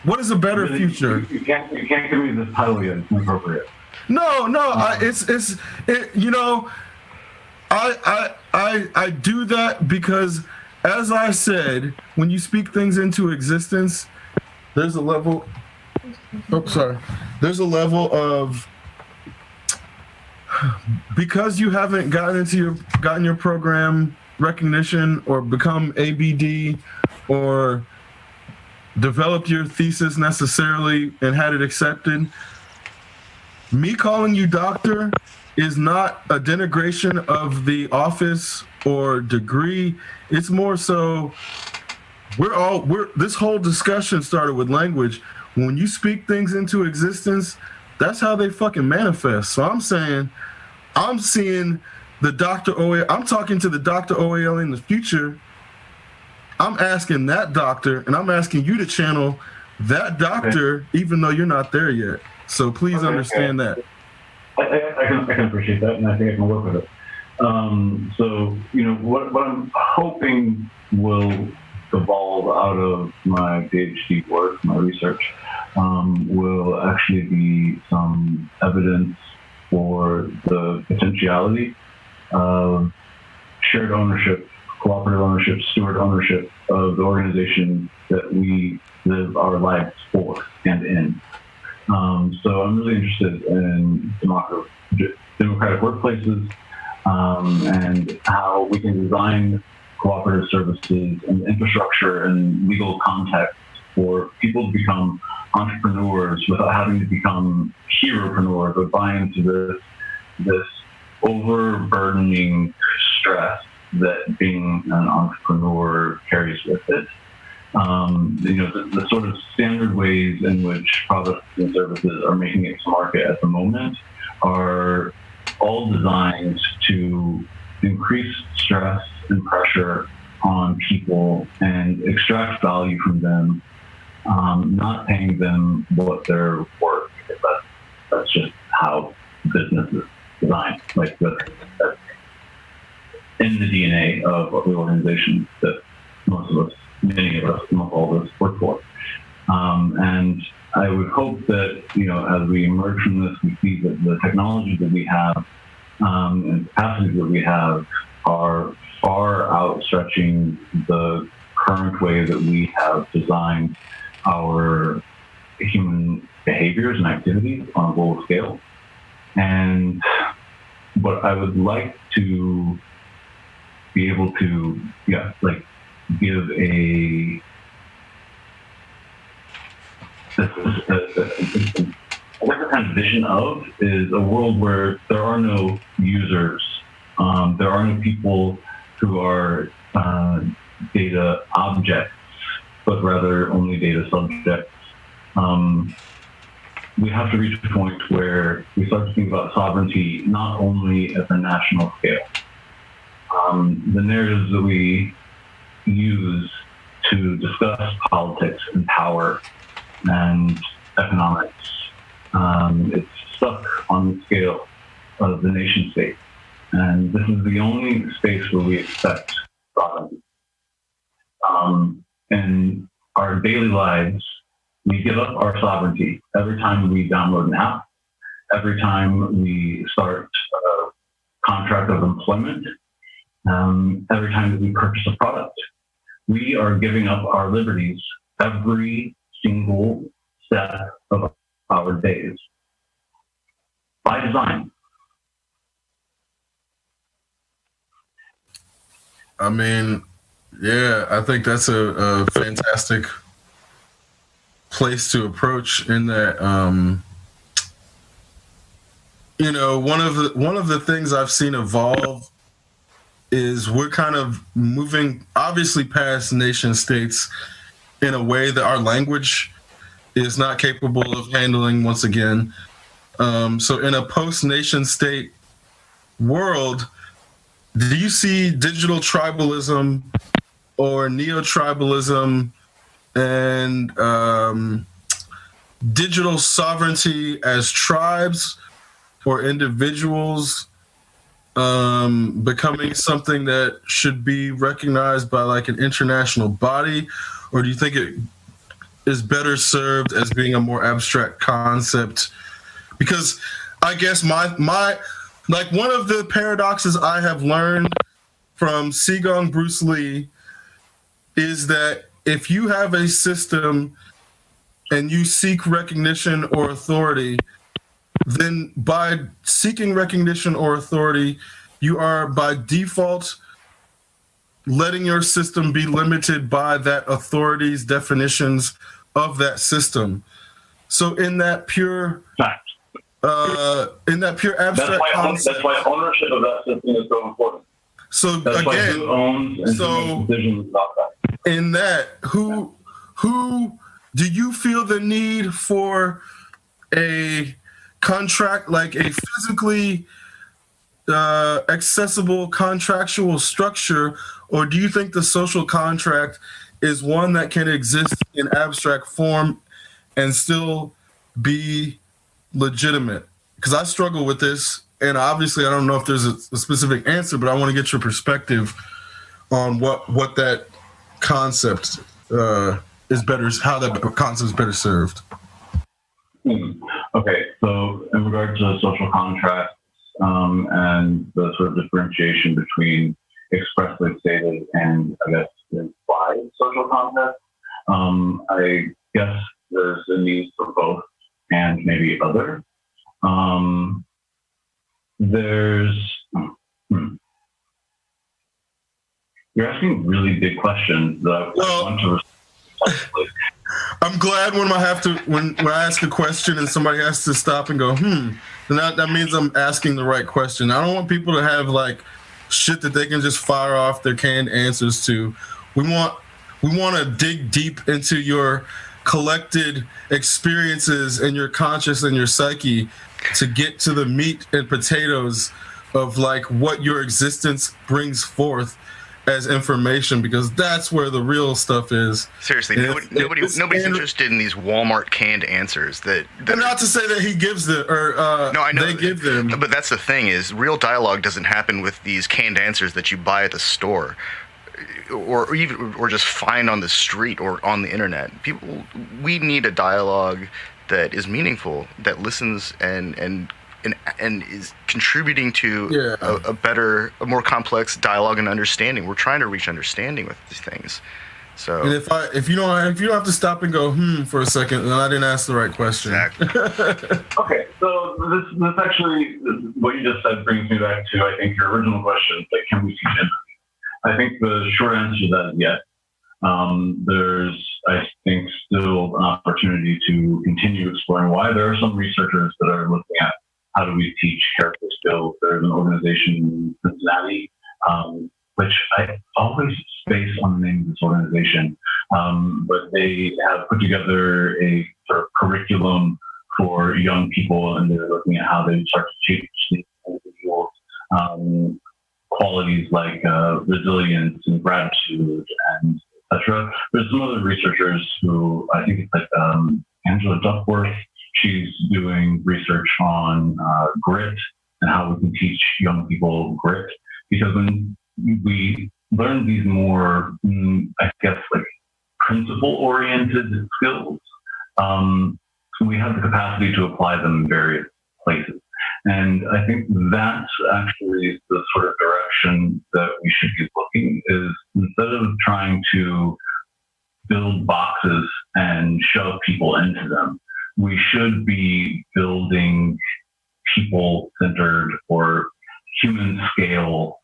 S3: What is a better future?
S4: You can't give me this title yet. It's inappropriate.
S3: No. I do that because, as I said, when you speak things into existence, there's a level. There's a level of, because you haven't gotten your program recognition or become ABD or developed your thesis necessarily and had it accepted. Me calling you doctor is not a denigration of the office or degree. It's more so this whole discussion started with language. When you speak things into existence, that's how they fucking manifest. So I'm saying, I'm seeing the Dr. Oyele, I'm talking to the Dr. Oyele in the future. I'm asking that doctor, and I'm asking you to channel that doctor, even though you're not there yet. So please understand that.
S4: I can appreciate that, and I think I can work with it. So, what I'm hoping will evolve out of my PhD work, my research, will actually be some evidence for the potentiality of shared ownership, cooperative ownership, steward ownership of the organization that we live our lives for and in. So I'm really interested in democratic workplaces and how we can design cooperative services and infrastructure and legal context for people to become entrepreneurs without having to become heropreneurs, but buy into this overburdening stress that being an entrepreneur carries with it. The sort of standard ways in which products and services are making it to market at the moment are all designed to increase stress and pressure on people and extract value from them, not paying them what they're worth. That's just how business is designed. Like that's in the DNA of the organization that many of us, not all of us, work for. And I would hope that, as we emerge from this, we see that the technology that we have and capacities that we have are far outstretching the current way that we have designed our human behaviors and activities on a global scale. And what I would like to be able to, give a different kind of vision of is a world where there are no users, there are no people who are data objects, but rather only data subjects. We have to reach a point where we start to think about sovereignty not only at the national scale. The narratives that we use to discuss politics and power and economics. It's stuck on the scale of the nation state. And this is the only space where we expect sovereignty. In our daily lives, we give up our sovereignty every time we download an app, every time we start a contract of employment, every time that we purchase a product. We are giving up our liberties every single step of our days by design.
S3: I mean, yeah, I think that's a fantastic place to approach in that, you know, one of the things I've seen evolve is we're kind of moving obviously past nation states in a way that our language is not capable of handling once again. So in a post-nation state world, do you see digital tribalism or neo-tribalism and digital sovereignty as tribes or individuals becoming something that should be recognized by like an international body? Or do you think it is better served as being a more abstract concept? Because I guess my like one of the paradoxes I have learned from Qigong Bruce Lee is that if you have a system and you seek recognition or authority, then by seeking recognition or authority, you are by default letting your system be limited by that authority's definitions of that system. So in that pure abstract concept,
S4: that's why ownership of that system is so important.
S3: So
S4: that's
S3: again,
S4: why who owns and who makes decisions about that.
S3: In that, who do you feel the need for a contract, like a physically accessible contractual structure, or do you think the social contract is one that can exist in abstract form and still be legitimate? Because I struggle with this, and obviously I don't know if there's a specific answer, but I want to get your perspective on what that concept is better, how that concept is better served.
S4: Okay, so in regard to social contracts and the sort of differentiation between expressly stated and, I guess, implied social contracts, I guess there's a need for both and maybe other. You're asking really big questions that I want to respond.
S3: I'm glad when I ask a question and somebody has to stop and go, then that means I'm asking the right question. I don't want people to have like shit that they can just fire off their canned answers to. We want to dig deep into your collected experiences and your conscious and your psyche to get to the meat and potatoes of like what your existence brings forth as information, because that's where the real stuff is.
S2: Seriously, nobody's interested in these Walmart canned answers. That
S3: not to say that he gives them, or
S2: no, I know
S3: they give them.
S2: But that's the thing, is real dialogue doesn't happen with these canned answers that you buy at the store, or just find on the street or on the internet. We need a dialogue that is meaningful, that listens and is contributing to a more complex dialogue and understanding. We're trying to reach understanding with these things. So,
S3: and if you don't have to stop and go for a second, then I didn't ask the right question.
S2: Exactly.
S4: Okay, so this actually, what you just said brings me back to, I think, your original question, like, can we teach empathy? I think the short answer to that is yes. There's, I think, still an opportunity to continue exploring why. There are some researchers that are looking at how do we teach character skills. There's an organization in Cincinnati, which I always space on the name of this organization, but they have put together a sort of curriculum for young people, and they're looking at how they start to teach these individuals qualities like resilience and gratitude and etc. There's some other researchers who, I think it's like Angela Duckworth. She's doing research on grit and how we can teach young people grit. Because when we learn these more, I guess, like principle-oriented skills, we have the capacity to apply them in various places. And I think that's actually the sort of direction that we should be looking, is instead of trying to build boxes and shove people into them, we should be building people-centered or human-scale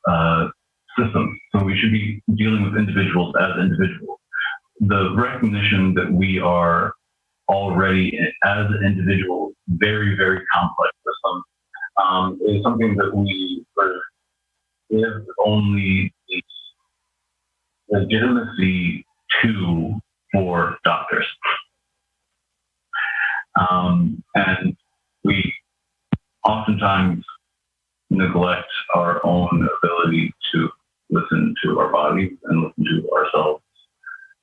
S4: systems. So we should be dealing with individuals as individuals. The recognition that we are already, as individuals, very, very complex systems, is something that we sort of give only its legitimacy to for doctors. And we oftentimes neglect our own ability to listen to our bodies and listen to ourselves.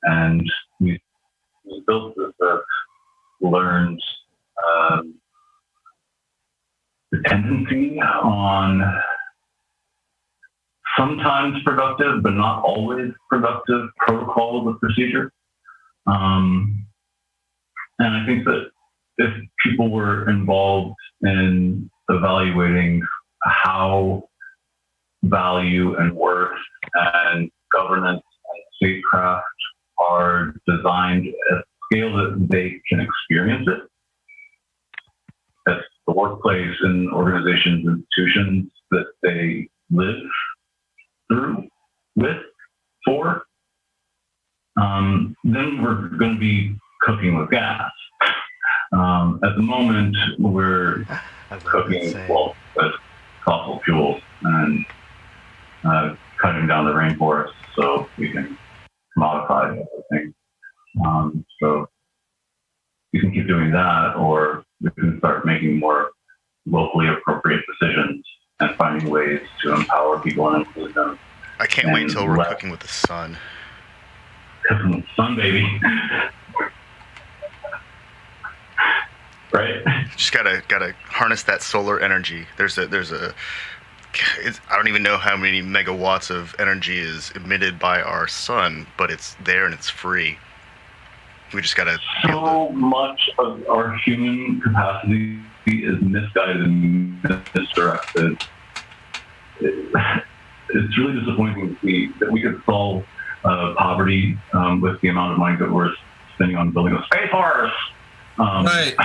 S4: And we built this learned dependency on sometimes productive, but not always productive protocols of procedure. And I think that if people were involved in evaluating how value and worth and governance and statecraft are designed at a scale that they can experience it, at the workplace and organizations, institutions that they live through, with, for, then we're going to be cooking with gas. At the moment, we're cooking with fossil fuels and cutting down the rainforest so we can commodify everything. So you can keep doing that, or we can start making more locally appropriate decisions and finding ways to empower people and include them.
S2: I can't wait until we're cooking with the sun.
S4: Cooking with the sun, baby. Right?
S2: Just gotta harness that solar energy. I don't even know how many megawatts of energy is emitted by our sun, but it's there and it's free. We just gotta.
S4: So much of our human capacity is misguided and misdirected. It's really disappointing to see that we could solve poverty with the amount of money that we're spending on building a space force.
S3: Right.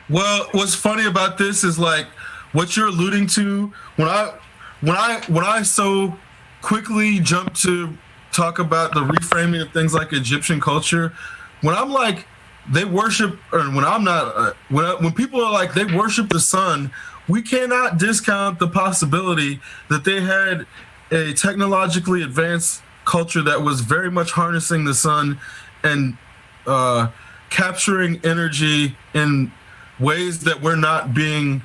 S3: Well, what's funny about this is like what you're alluding to. When I so quickly jump to talk about the reframing of things like Egyptian culture, when I'm like they worship, or when I'm not, when people are like they worship the sun, we cannot discount the possibility that they had a technologically advanced culture that was very much harnessing the sun and capturing energy in ways that we're not being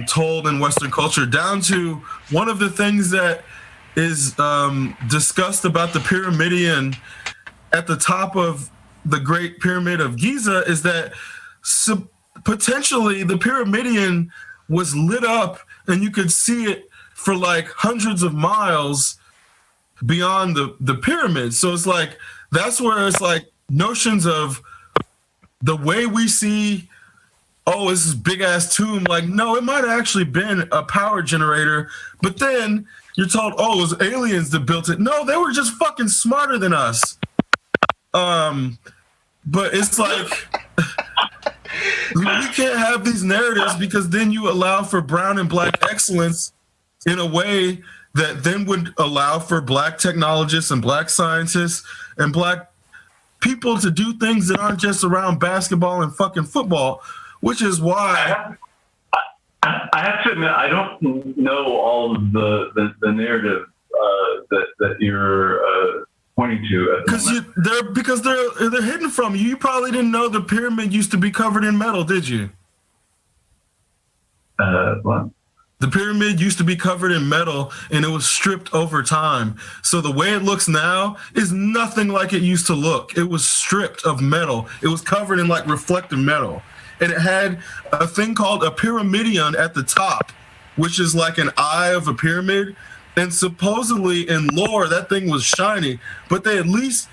S3: told in Western culture, down to one of the things that is discussed about the Pyramidion at the top of the Great Pyramid of Giza is that potentially the Pyramidion was lit up and you could see it for like hundreds of miles beyond the pyramid. So it's like, that's where it's like notions of the way we see, oh, this is big ass tomb. Like, no, it might have actually been a power generator, but then you're told, oh, it was aliens that built it. No, they were just fucking smarter than us. But it's like, we can't have these narratives because then you allow for brown and black excellence in a way that then would allow for black technologists and black scientists and black people to do things that aren't just around basketball and fucking football, which is why
S4: I have to admit, I don't know all of the narrative that you're pointing to.
S3: Because they're hidden from you. You probably didn't know the pyramid used to be covered in metal, did you?
S4: What?
S3: The pyramid used to be covered in metal and it was stripped over time. So the way it looks now is nothing like it used to look. It was stripped of metal. It was covered in like reflective metal. And it had a thing called a pyramidion at the top, which is like an eye of a pyramid. And supposedly in lore, that thing was shiny, but there used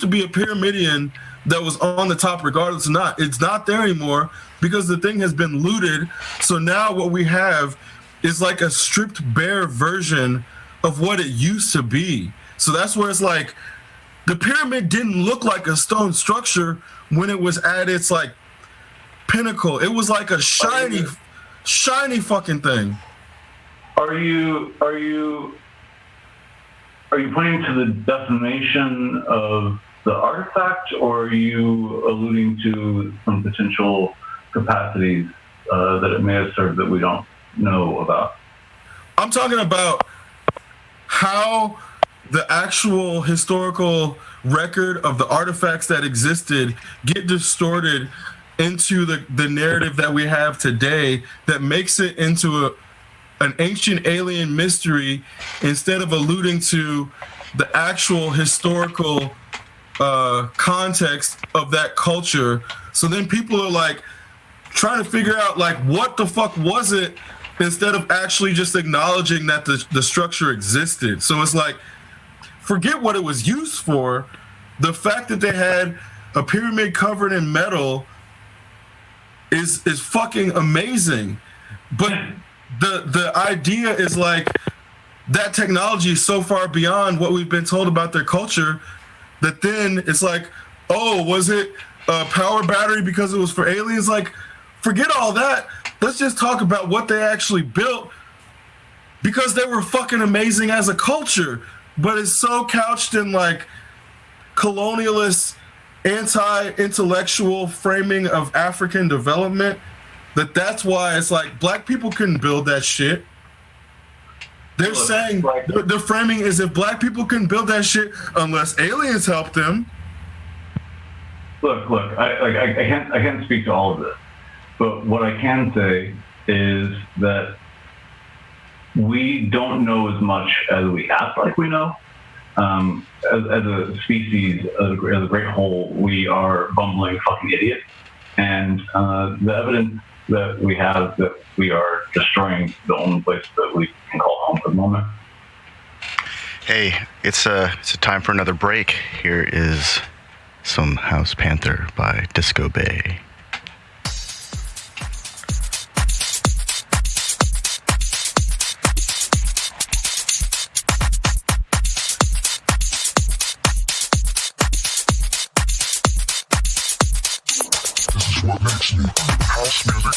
S3: to be a pyramidion that was on the top regardless or not. It's not there anymore because the thing has been looted. So now what we have is like a stripped bare version of what it used to be. So that's where it's like the pyramid didn't look like a stone structure when it was at its like pinnacle. It was like a shiny fucking thing.
S4: Are you pointing to the decimation of the artifact, or are you alluding to some potential capacities that it may have served that we don't know about?
S3: I'm talking about how the actual historical record of the artifacts that existed get distorted into the narrative that we have today that makes it into an ancient alien mystery instead of alluding to the actual historical context of that culture. So then people are like trying to figure out like what the fuck was it instead of actually just acknowledging that the structure existed. So it's like, forget what it was used for. The fact that they had a pyramid covered in metal is fucking amazing. But the idea is like that technology is so far beyond what we've been told about their culture that then it's like, oh, was it a power battery because it was for aliens? Like, forget all that. Let's just talk about what they actually built, because they were fucking amazing as a culture. But it's so couched in like colonialist, anti-intellectual framing of African development that's why it's like black people couldn't build that shit. They're saying the framing is if black people couldn't build that shit unless aliens helped them.
S4: Look, I can't speak to all of this, but what I can say is that we don't know as much as we act like we know. As a species, as a great whole, we are bumbling fucking idiots. And the evidence that we have that we are destroying the only place that we can call home for the moment.
S2: Hey, it's a time for another break. Here is some House Panther by Disco Bay.
S1: This is what makes me house music.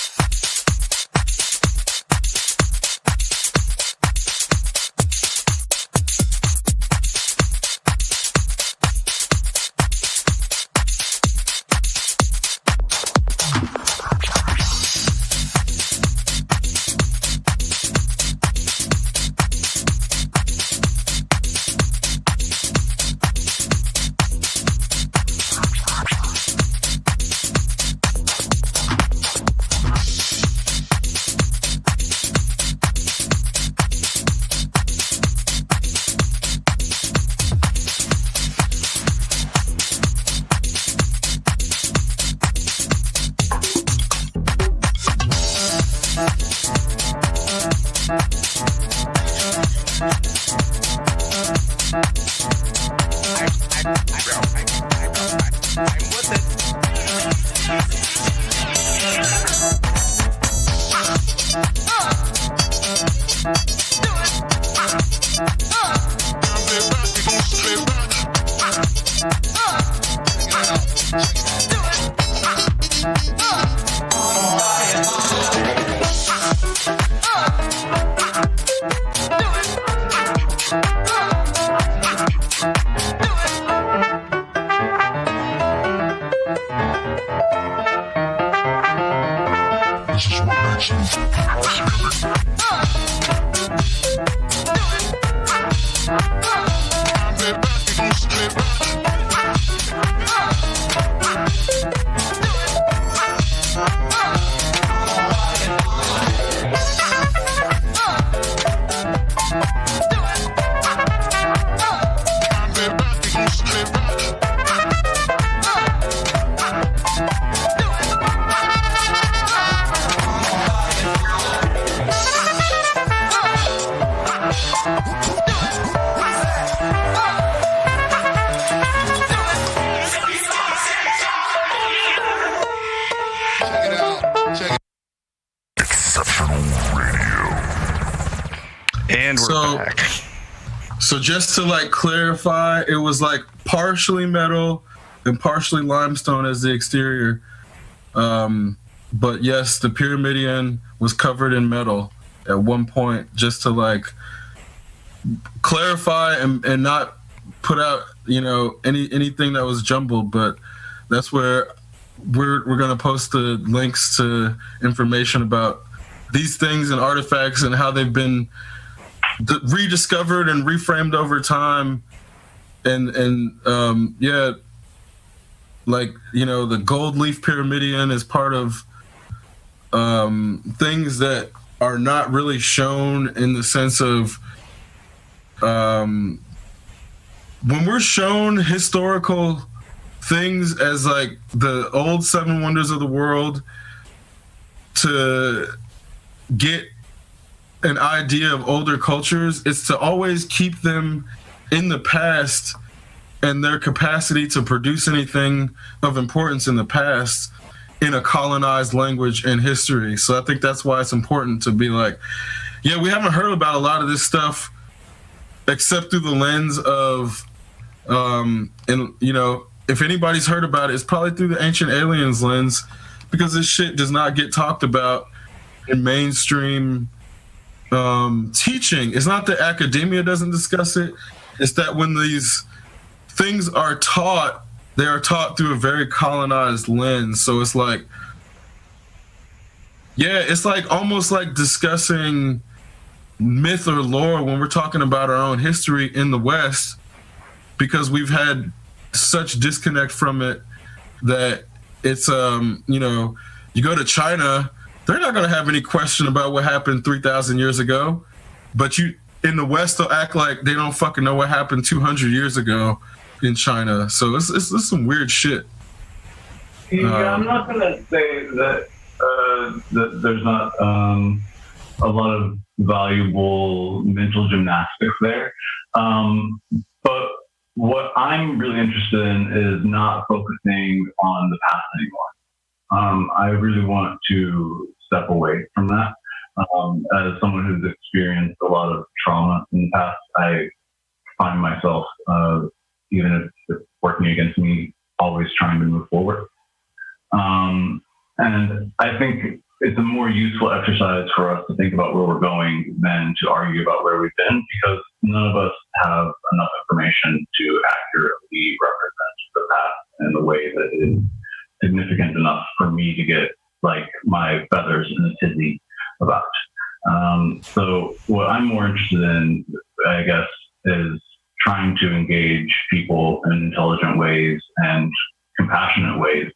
S2: And we're back.
S3: So just to like clarify, it was like partially metal and partially limestone as the exterior. But yes, the Pyramidion was covered in metal at one point, just to like clarify and not put out, anything that was jumbled. But that's where we're going to post the links to information about these things and artifacts and how they've been rediscovered and reframed over time. And the gold leaf Pyramidion is part of things that are not really shown in the sense of when we're shown historical things as like the old seven wonders of the world, to get an idea of older cultures, it's to always keep them in the past and their capacity to produce anything of importance in the past in a colonized language and history. So I think that's why it's important to be like, yeah, we haven't heard about a lot of this stuff except through the lens of, if anybody's heard about it, it's probably through the Ancient Aliens lens, because this shit does not get talked about in mainstream teaching. It's not that academia doesn't discuss it. It's that when these things are taught, they are taught through a very colonized lens. So it's like, it's like almost like discussing myth or lore when we're talking about our own history in the West, because we've had such disconnect from it that it's, you go to China, they're not going to have any question about what happened 3,000 years ago. But in the West, they'll act like they don't fucking know what happened 200 years ago in China. So it's some weird shit.
S4: Yeah, I'm not going to say that there's not a lot of valuable mental gymnastics there. But what I'm really interested in is not focusing on the past anymore. I really want to step away from that. As someone who's experienced a lot of trauma in the past, I find myself, even if it's working against me, always trying to move forward. And I think it's a more useful exercise for us to think about where we're going than to argue about where we've been, because none of us have enough information to accurately represent the past in a way that is significant enough for me to get like my feathers in a tizzy about. So what I'm more interested in, I guess, is trying to engage people in intelligent ways and compassionate ways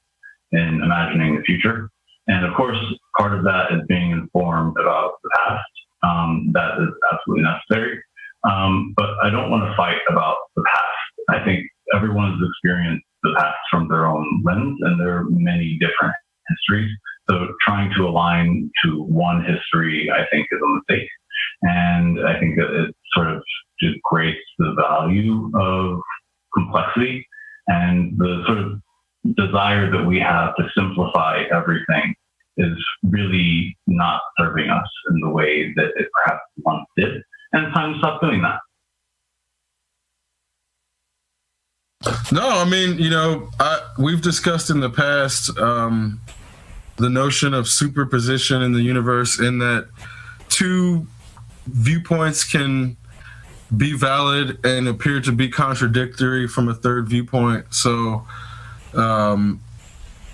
S4: in imagining the future. And of course, part of that is being informed about the past. That is absolutely necessary. But I don't want to fight about the past. I think everyone's experienced the past from their own lens, and there are many different histories. So trying to align to one history, I think, is a mistake. And I think that it sort of degrades the value of complexity and the sort of desire that we have to simplify everything is really not serving us in the way that it perhaps once did. And it's time to stop doing that.
S3: No, I mean, we've discussed in the past the notion of superposition in the universe, in that two viewpoints can be valid and appear to be contradictory from a third viewpoint. So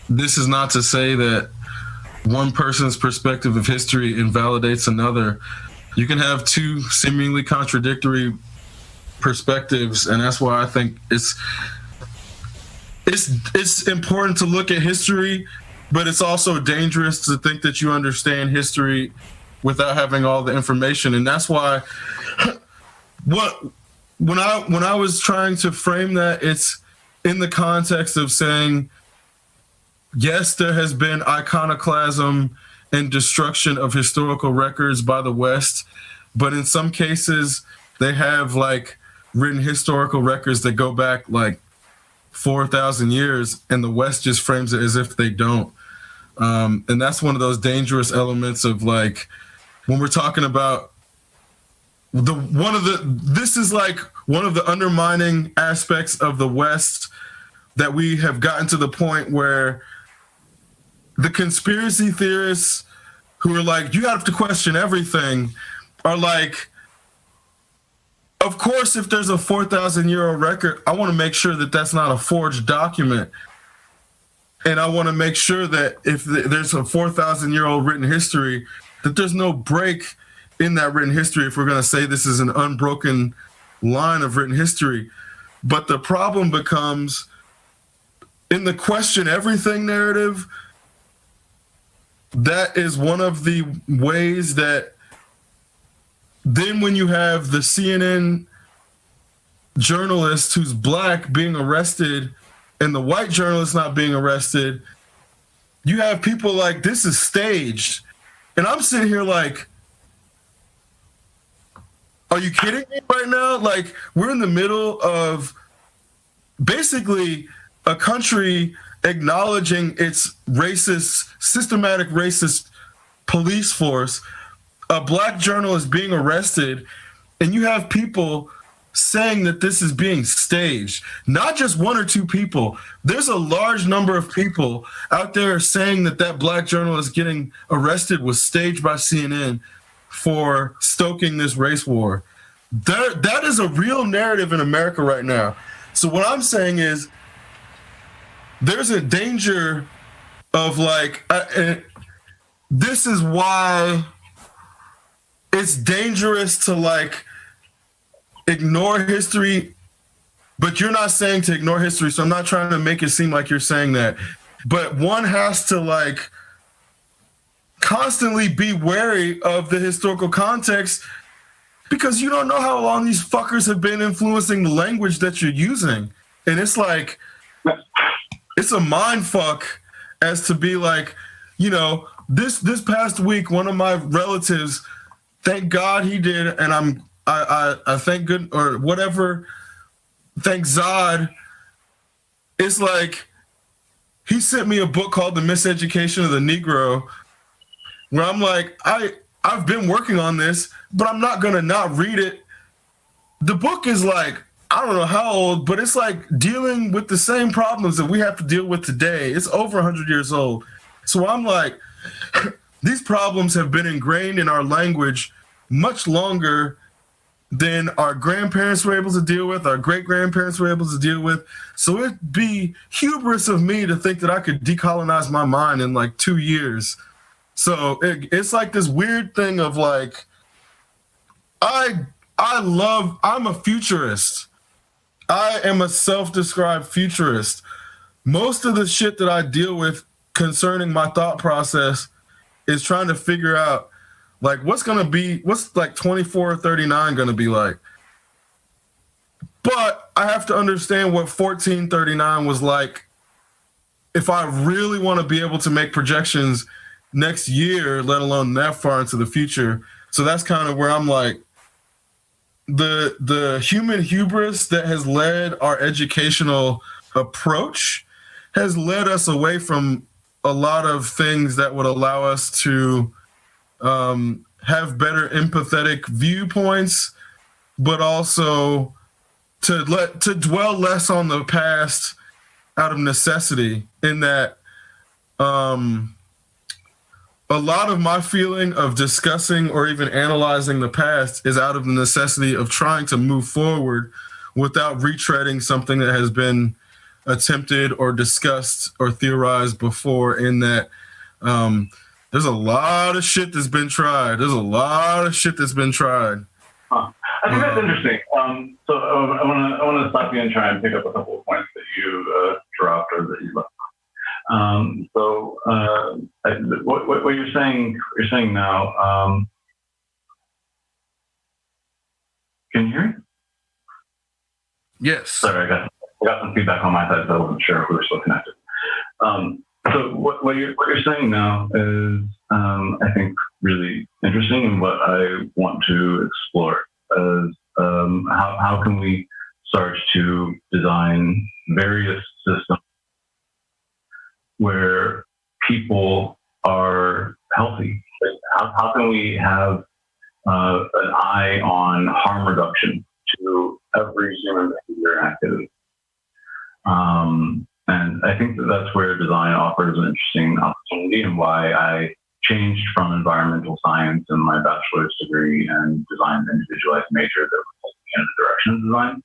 S3: this is not to say that one person's perspective of history invalidates another. You can have two seemingly contradictory perspectives, and that's why I think it's important to look at history, but it's also dangerous to think that you understand history without having all the information. And that's why when I was trying to frame that, it's in the context of saying, yes, there has been iconoclasm and destruction of historical records by the West, but in some cases they have like written historical records that go back like 4,000 years, and the West just frames it as if they don't. And that's one of those dangerous elements of like, when we're talking about this is like one of the undermining aspects of the West, that we have gotten to the point where the conspiracy theorists who are like, you have to question everything, are like, of course, if there's a 4,000-year-old record, I want to make sure that that's not a forged document. And I want to make sure that if there's a 4,000-year-old written history, that there's no break in that written history if we're going to say this is an unbroken line of written history. But the problem becomes, in the question everything narrative, that is one of the ways that then when you have the CNN journalist who's black being arrested and the white journalist not being arrested, you have people like, this is staged. And I'm sitting here like, are you kidding me right now? Like, we're in the middle of basically a country acknowledging its racist, systematic racist police force, a black journalist being arrested, and you have people saying that this is being staged. Not just one or two people. There's a large number of people out there saying that that black journalist getting arrested was staged by CNN for stoking this race war. That is a real narrative in America right now. So what I'm saying is, there's a danger of like, this is why it's dangerous to like ignore history, but you're not saying to ignore history, so I'm not trying to make it seem like you're saying that. But one has to like constantly be wary of the historical context, because you don't know how long these fuckers have been influencing the language that you're using. And it's like, it's a mind fuck as to be like, you know, this past week, one of my relatives, thank God he did, and I thank good or whatever, thank Zod. It's like he sent me a book called The Miseducation of the Negro, where I'm like, I've been working on this, but I'm not gonna not read it. The book is like, I don't know how old, but it's like dealing with the same problems that we have to deal with today. It's over 100 years old. So I'm like, these problems have been ingrained in our language much longer than our grandparents were able to deal with, our great-grandparents were able to deal with. So it'd be hubris of me to think that I could decolonize my mind in like 2 years. So it's like this weird thing of like, I'm a futurist. I am a self-described futurist. Most of the shit that I deal with concerning my thought process is trying to figure out like what's like 24 or 39 gonna be like. But I have to understand what 1439 was like if I really want to be able to make projections next year, let alone that far into the future. So that's kind of where I'm like, the human hubris that has led our educational approach has led us away from a lot of things that would allow us to have better empathetic viewpoints, but also to dwell less on the past out of necessity, in that a lot of my feeling of discussing or even analyzing the past is out of the necessity of trying to move forward without retreading something that has been attempted or discussed or theorized before, in that there's a lot of shit that's been tried. Huh.
S4: I think that's interesting. So I want to stop you and try and pick up a couple of points that you dropped or that you left. What you're saying now, can you hear me?
S3: Yes.
S4: Sorry, I got some feedback on my side, so I wasn't sure if we were still connected. So what you're saying now is, I think, really interesting, and what I want to explore is how can we start to design various systems where people are healthy. How can we have an eye on harm reduction to every human behavior and activity. And I think that that's where design offers an interesting opportunity, and why I changed from environmental science in my bachelor's degree and designed an individualized major that was taking in the direction of design.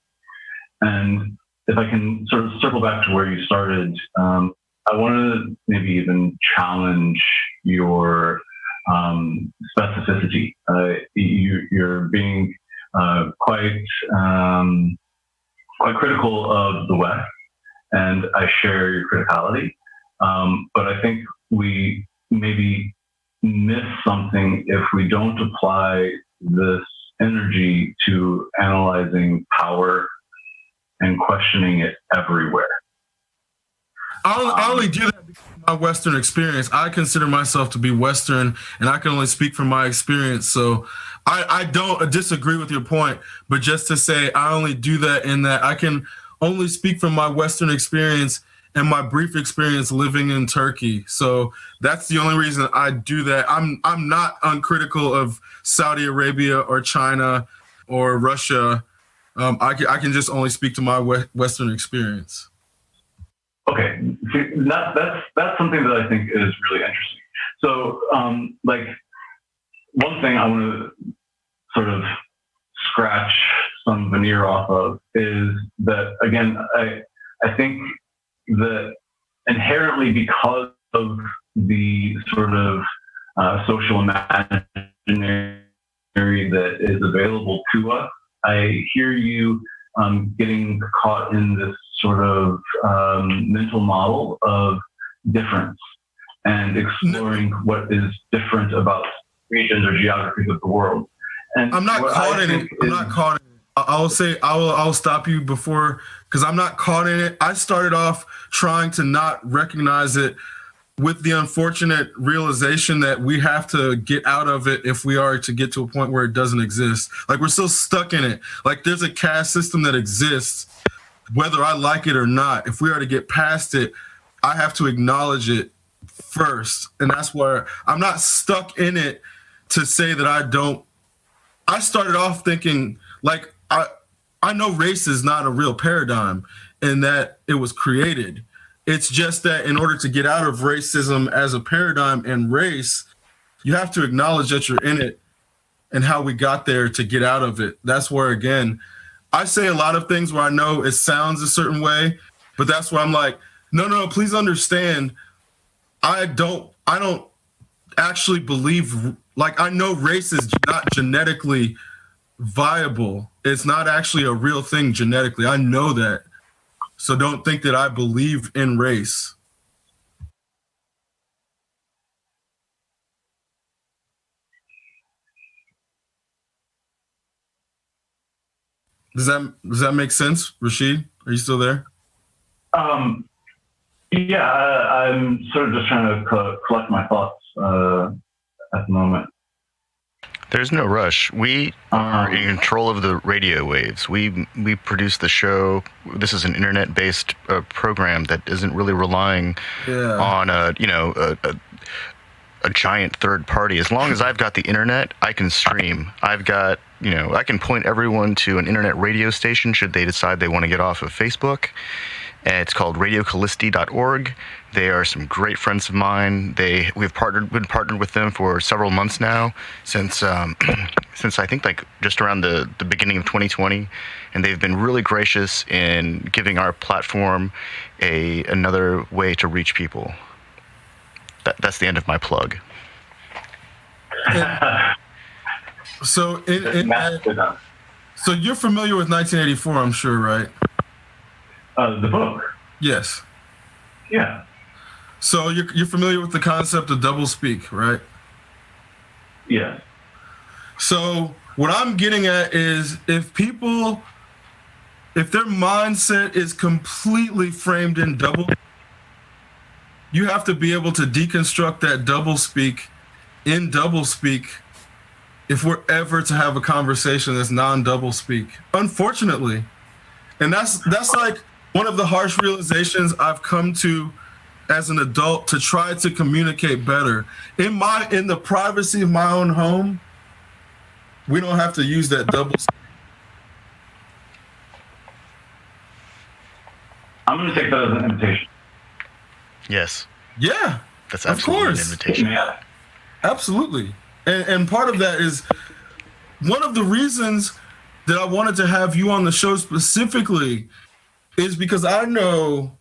S4: And if I can sort of circle back to where you started, I want to maybe even challenge your specificity. You're being quite critical of the West, and I share your criticality. But I think we maybe miss something if we don't apply this energy to analyzing power and questioning it everywhere.
S3: I only do that because of my Western experience. I consider myself to be Western, and I can only speak from my experience. So I don't disagree with your point, but just to say I only do that in that I can only speak from my Western experience and my brief experience living in Turkey. So that's the only reason I do that. I'm not uncritical of Saudi Arabia or China or Russia. I can just only speak to my Western experience.
S4: Okay, that's something that I think is really interesting. So, like, one thing I want to sort of scratch some veneer off of is that, again, I think that inherently, because of the sort of social imaginary that is available to us, I hear you getting caught in this sort of mental model of difference and exploring what is different about regions or geographies of the world. And
S3: I'm not caught in it. I'm not caught in it. I'll say I'll stop you before, because I'm not caught in it. I started off trying to not recognize it, with the unfortunate realization that we have to get out of it if we are to get to a point where it doesn't exist. Like, we're still stuck in it. Like, there's a caste system that exists, whether I like it or not. If we are to get past it, I have to acknowledge it first. And that's where I'm not stuck in it to say that I started off thinking, like, I know race is not a real paradigm and that it was created. It's just that in order to get out of racism as a paradigm and race, you have to acknowledge that you're in it and how we got there to get out of it. That's where, again, I say a lot of things where I know it sounds a certain way, but that's where I'm like, no, please understand. I don't actually believe, like, I know race is not genetically viable. It's not actually a real thing genetically. I know that. So don't think that I believe in race. Does that make sense, Rashid? Are you still there?
S4: Yeah, I'm sort of just trying to collect my thoughts at the moment.
S2: There's no rush. We are in control of the radio waves. We produce the show. This is an internet-based program that isn't really relying on a giant third party. As long as I've got the internet, I can stream. I can point everyone to an internet radio station should they decide they want to get off of Facebook. It's called radiocallisti.org. They are some great friends of mine. We've been partnered with them for several months now, since I think like just around the beginning of 2020, and they've been really gracious in giving our platform another way to reach people. That's the end of my plug.
S3: So so you're familiar with 1984, I'm sure, right?
S4: The book.
S3: Yes.
S4: Yeah.
S3: So you're familiar with the concept of doublespeak, right?
S4: Yeah.
S3: So what I'm getting at is if their mindset is completely framed in double, you have to be able to deconstruct that doublespeak in doublespeak if we're ever to have a conversation that's non-doublespeak, unfortunately. And that's like one of the harsh realizations I've come to as an adult, to try to communicate better. In the privacy of my own home, we don't have to use that double speak.
S4: I'm going to take that as an invitation.
S2: Yes.
S3: Yeah,
S2: That's
S3: of
S2: absolutely an
S3: course.
S2: invitation.
S4: Yeah.
S3: Absolutely. And part of that is one of the reasons that I wanted to have you on the show specifically is because I know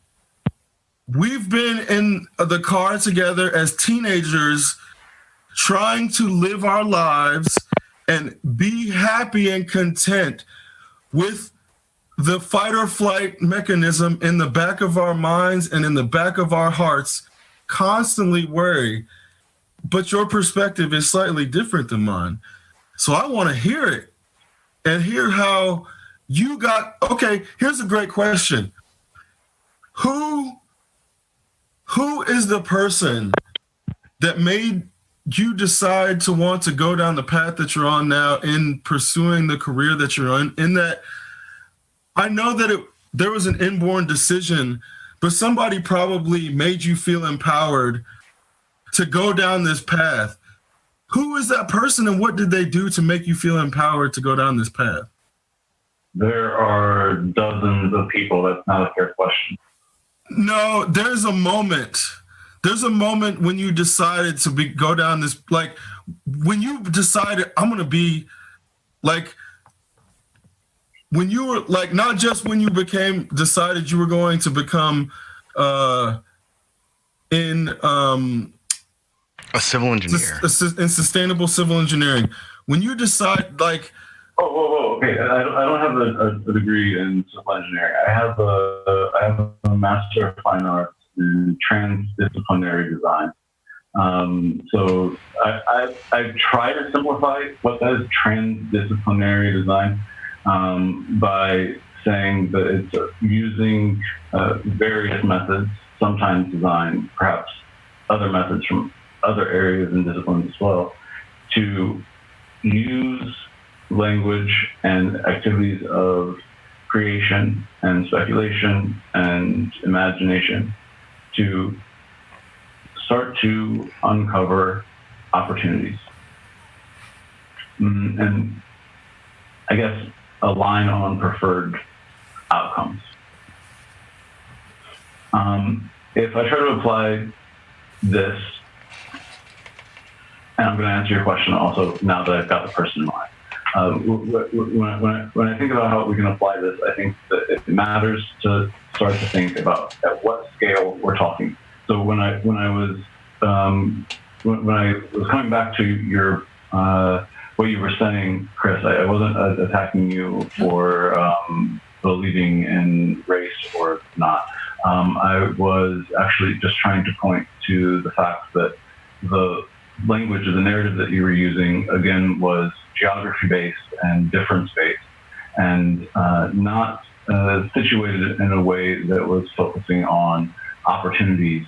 S3: we've been in the car together as teenagers trying to live our lives and be happy and content with the fight or flight mechanism in the back of our minds and in the back of our hearts, constantly worry. But your perspective is slightly different than mine. So I want to hear it and hear how you got, okay, here's a great question. Who is the person that made you decide to want to go down the path that you're on now in pursuing the career that you're in that I know that there was an inborn decision, but somebody probably made you feel empowered to go down this path. Who is that person and what did they do to make you feel empowered to go down this path?
S4: There are dozens of people. That's not a fair question.
S3: No, there's a moment. There's a moment when you decided to go down this, like when you decided I'm going to be like, when you were like, not just when you decided you were going to become in
S2: a civil engineer
S3: in sustainable civil engineering, when you decide like,
S4: whoa. Okay, I don't have a degree in civil engineering. I have a Master of Fine Arts in transdisciplinary design. So I try to simplify what that is, transdisciplinary design, by saying that it's using various methods, sometimes design, perhaps other methods from other areas and disciplines as well, to use language and activities of creation and speculation and imagination to start to uncover opportunities. And I guess align on preferred outcomes. If I try to apply this, and I'm going to answer your question also now that I've got the person in mind. When I think about how we can apply this, I think that it matters to start to think about at what scale we're talking. So when I was coming back to your what you were saying, Chris, I wasn't attacking you for believing in race or not. I was actually just trying to point to the fact that the language of the narrative that you were using, again, was geography-based and difference-based, and not situated in a way that was focusing on opportunities,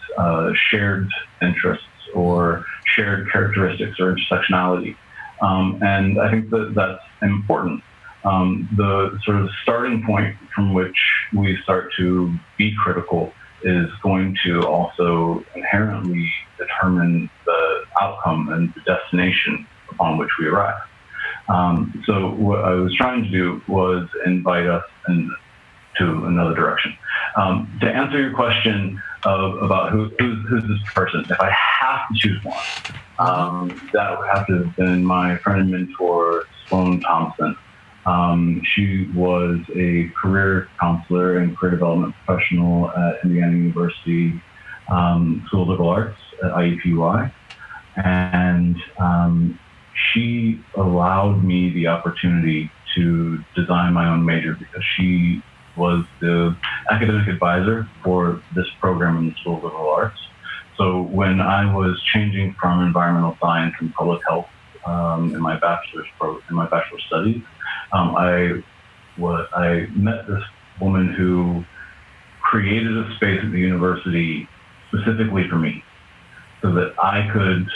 S4: shared interests, or shared characteristics or intersectionality. And I think that that's important. The sort of starting point from which we start to be critical is going to also inherently determine the outcome and the destination upon which we arrive. So what I was trying to do was invite us to another direction. To answer your question about who's this person, if I have to choose one, that would have to have been my friend and mentor, Sloan Thompson. She was a career counselor and career development professional at Indiana University School of Liberal Arts at IUPUI. And she allowed me the opportunity to design my own major because she was the academic advisor for this program in the School of Liberal Arts. So when I was changing from environmental science and public health in my bachelor's studies, I met this woman who created a space at the university specifically for me so that I could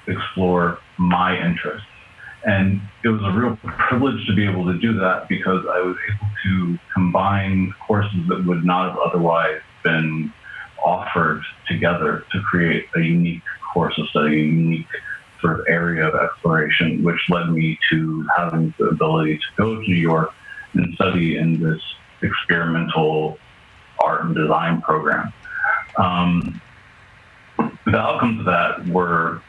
S4: explore my interests. And it was a real privilege to be able to do that because I was able to combine courses that would not have otherwise been offered together to create a unique course of study, a unique sort of area of exploration, which led me to having the ability to go to New York and study in this experimental art and design program. The outcomes of that were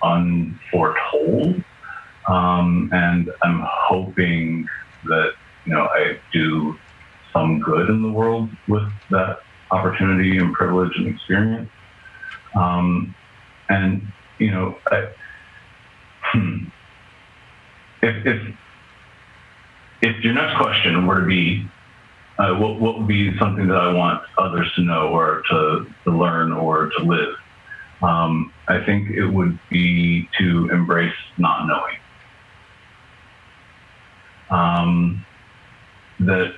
S4: unforetold, and I'm hoping that I do some good in the world with that opportunity and privilege and experience. And if your next question were to be, what would be something that I want others to know or to learn or to live? I think it would be to embrace not knowing. That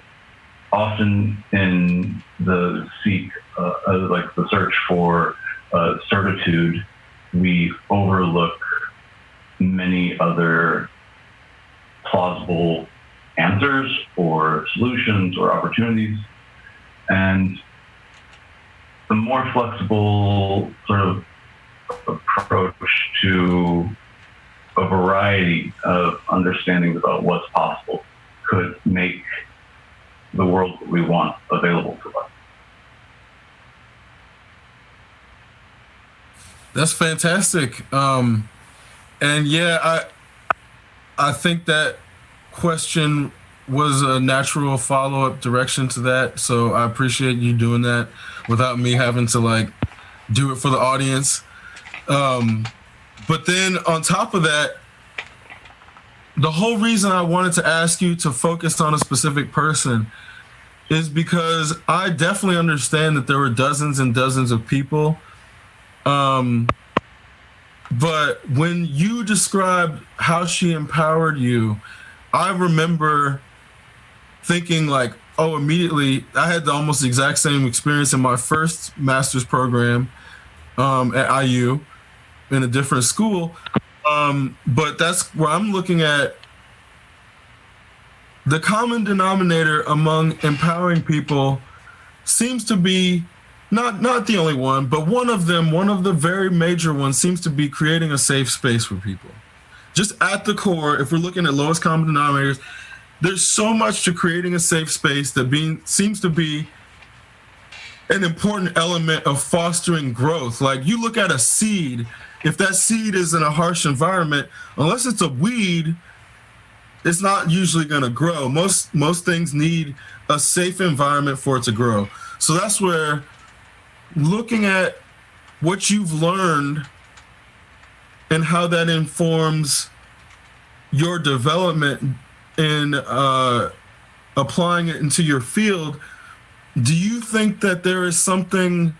S4: often in the the search for certitude, we overlook many other plausible answers or solutions or opportunities. And the more flexible sort of approach to a variety of understandings about what's possible could make the world that we want available to us.
S3: That's fantastic. And yeah, I think that question was a natural follow-up direction to that. So I appreciate you doing that without me having to do it for the audience. But then on top of that, the whole reason I wanted to ask you to focus on a specific person is because I definitely understand that there were dozens and dozens of people. But when you described how she empowered you, I remember thinking immediately, I had almost the exact same experience in my first master's program at IU in a different school. But that's where I'm looking at the common denominator among empowering people seems to be not the only one, but one of the very major ones seems to be creating a safe space for people. Just at the core, if we're looking at lowest common denominators, there's so much to creating a safe space that seems to be an important element of fostering growth. Like you look at a seed, if that seed is in a harsh environment, unless it's a weed, it's not usually going to grow. Most things need a safe environment for it to grow. So that's where looking at what you've learned and how that informs your development in applying it into your field, do you think that there is something,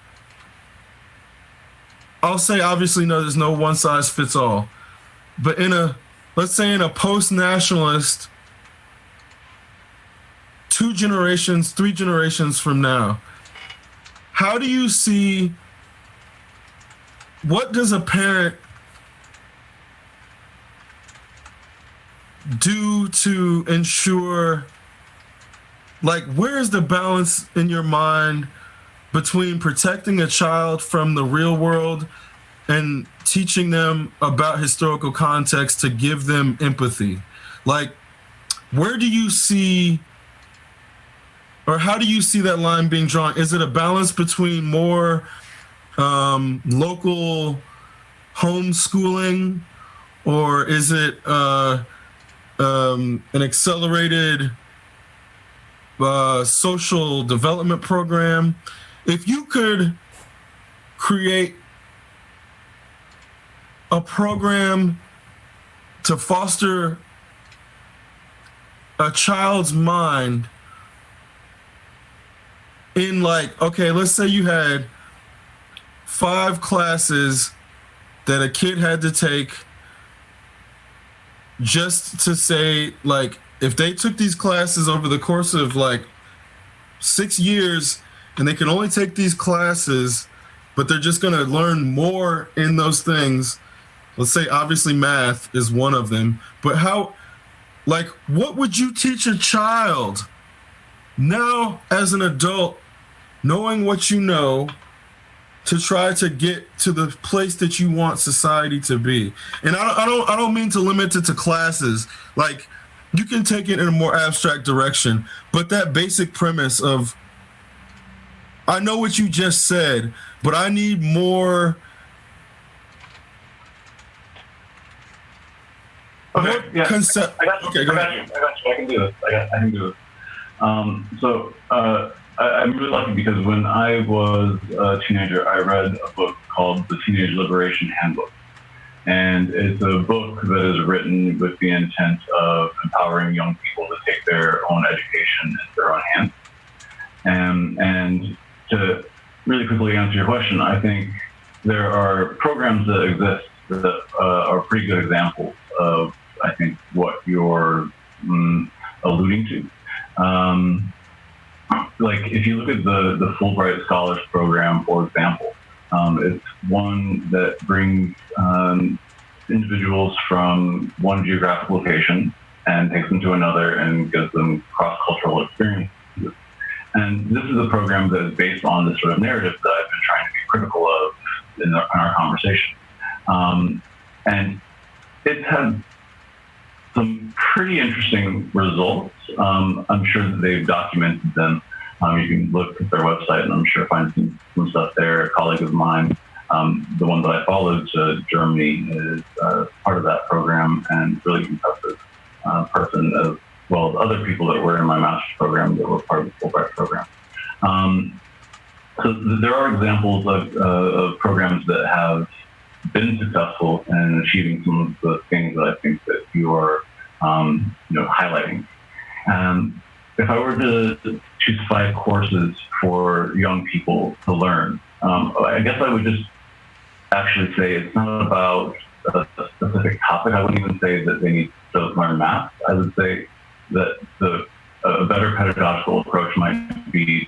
S3: I'll say obviously no, there's no one size fits all, but let's say in a post-nationalist 2 generations, 3 generations from now, how do you see, what does a parent do to ensure, where is the balance in your mind between protecting a child from the real world and teaching them about historical context to give them empathy? Where do you see, or how do you see that line being drawn? Is it a balance between more local homeschooling, or is it an accelerated social development program? If you could create a program to foster a child's mind in let's say you had 5 classes that a kid had to take just to say, if they took these classes over the course of 6 years and they can only take these classes, but they're just going to learn more in those things. Let's say obviously math is one of them, but what would you teach a child now as an adult, knowing what you know, to try to get to the place that you want society to be? And I don't mean to limit it to classes. You can take it in a more abstract direction, but that basic premise of I know what you just said, but I need more.
S4: Okay, yeah.
S3: Concept.
S4: I got you.
S3: Okay, go ahead.
S4: I got you. I can do this. I can do this. I'm really lucky because when I was a teenager, I read a book called The Teenage Liberation Handbook. And it's a book that is written with the intent of empowering young people to take their own education into their own hands. And to really quickly answer your question, I think there are programs that exist that are pretty good examples of, I think, what you're alluding to. Like if you look at the Fulbright Scholars Program, for example, it's one that brings individuals from one geographic location and takes them to another and gives them cross-cultural experiences. And this is a program that is based on this sort of narrative that I've been trying to be critical of in our conversation. And it's had some pretty interesting results. I'm sure that they've documented them. You can look at their website and I'm sure find some stuff there. A colleague of mine, the one that I followed to Germany, is part of that program and really impressive person, as well as other people that were in my master's program that were part of the Fulbright program. So there are examples of programs that have been successful in achieving some of the things that I think that you are highlighting. If I were to choose 5 courses for young people to learn, I guess I would just actually say it's not about a specific topic. I wouldn't even say that they need to learn math. I would say that a better pedagogical approach might be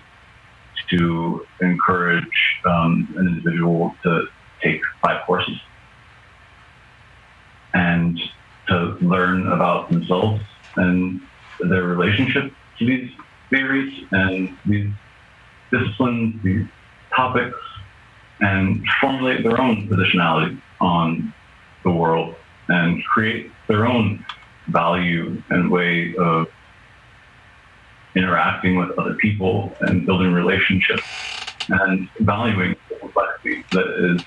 S4: to encourage an individual to take 5 courses and to learn about themselves and their relationship to these theories and these disciplines, these topics, and formulate their own positionality on the world and create their own value and way of interacting with other people and building relationships and valuing the complexity that is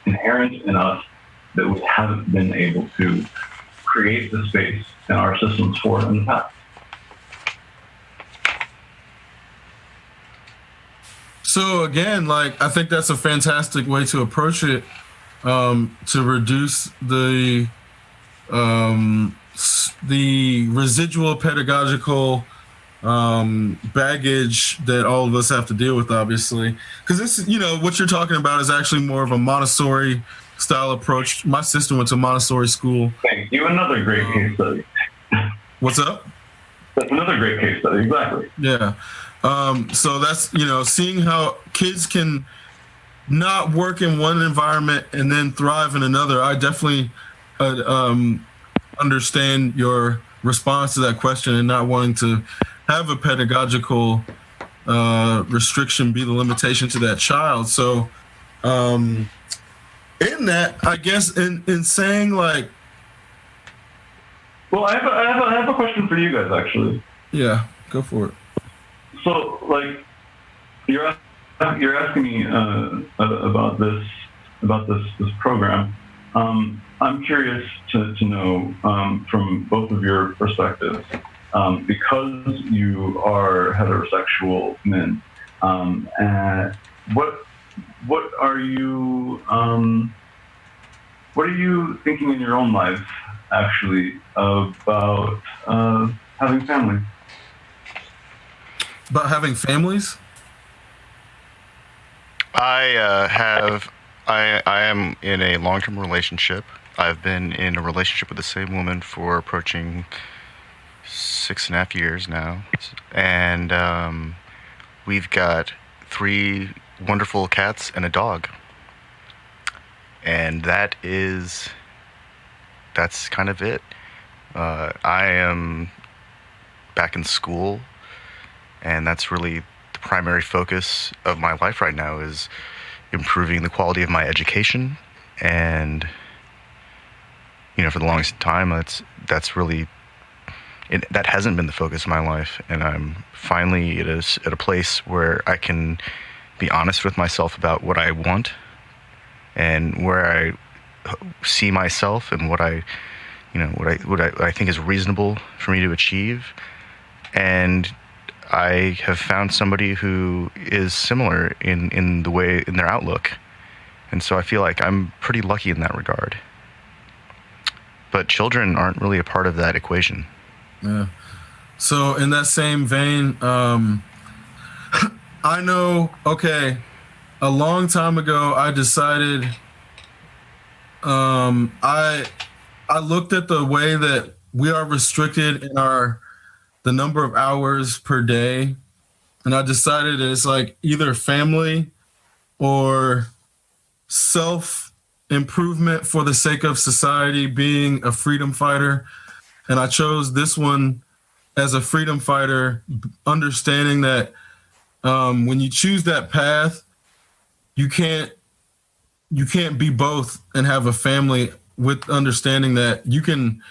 S4: inherent in us that we haven't been able to create the space in our systems for in the past.
S3: So again, I think that's a fantastic way to approach it, to reduce the residual pedagogical baggage that all of us have to deal with, obviously. Because this, what you're talking about is actually more of a Montessori style approach. My sister went to Montessori school.
S4: Thank you. Another great case study.
S3: What's up?
S4: That's another great case study. Exactly.
S3: Yeah. So that's, seeing how kids can not work in one environment and then thrive in another. I definitely understand your response to that question and not wanting to have a pedagogical restriction be the limitation to that child. So in that, I guess in saying Well,
S4: I have a question for you guys, actually.
S3: Yeah, go for it.
S4: So, you're asking me about this program. I'm curious to know from both of your perspectives, because you are heterosexual men. What are you thinking in your own life, actually, about having families?
S3: About having families?
S2: I am in a long-term relationship. I've been in a relationship with the same woman for approaching 6.5 years now. And we've got 3 wonderful cats and a dog. And that's kind of it. I am back in school, and that's really the primary focus of my life right now, is improving the quality of my education. And for the longest time, that's really that hasn't been the focus of my life. And I'm finally at a place where I can be honest with myself about what I want and where I see myself and what I think is reasonable for me to achieve. And I have found somebody who is similar in their outlook. And so I feel like I'm pretty lucky in that regard. But children aren't really a part of that equation.
S3: Yeah. So in that same vein, I know, okay, a long time ago, I decided, I looked at the way that we are restricted in the number of hours per day. And I decided it's like either family or self-improvement for the sake of society, being a freedom fighter. And I chose this one as a freedom fighter, understanding that when you choose that path, you can't be both and have a family, with understanding that you can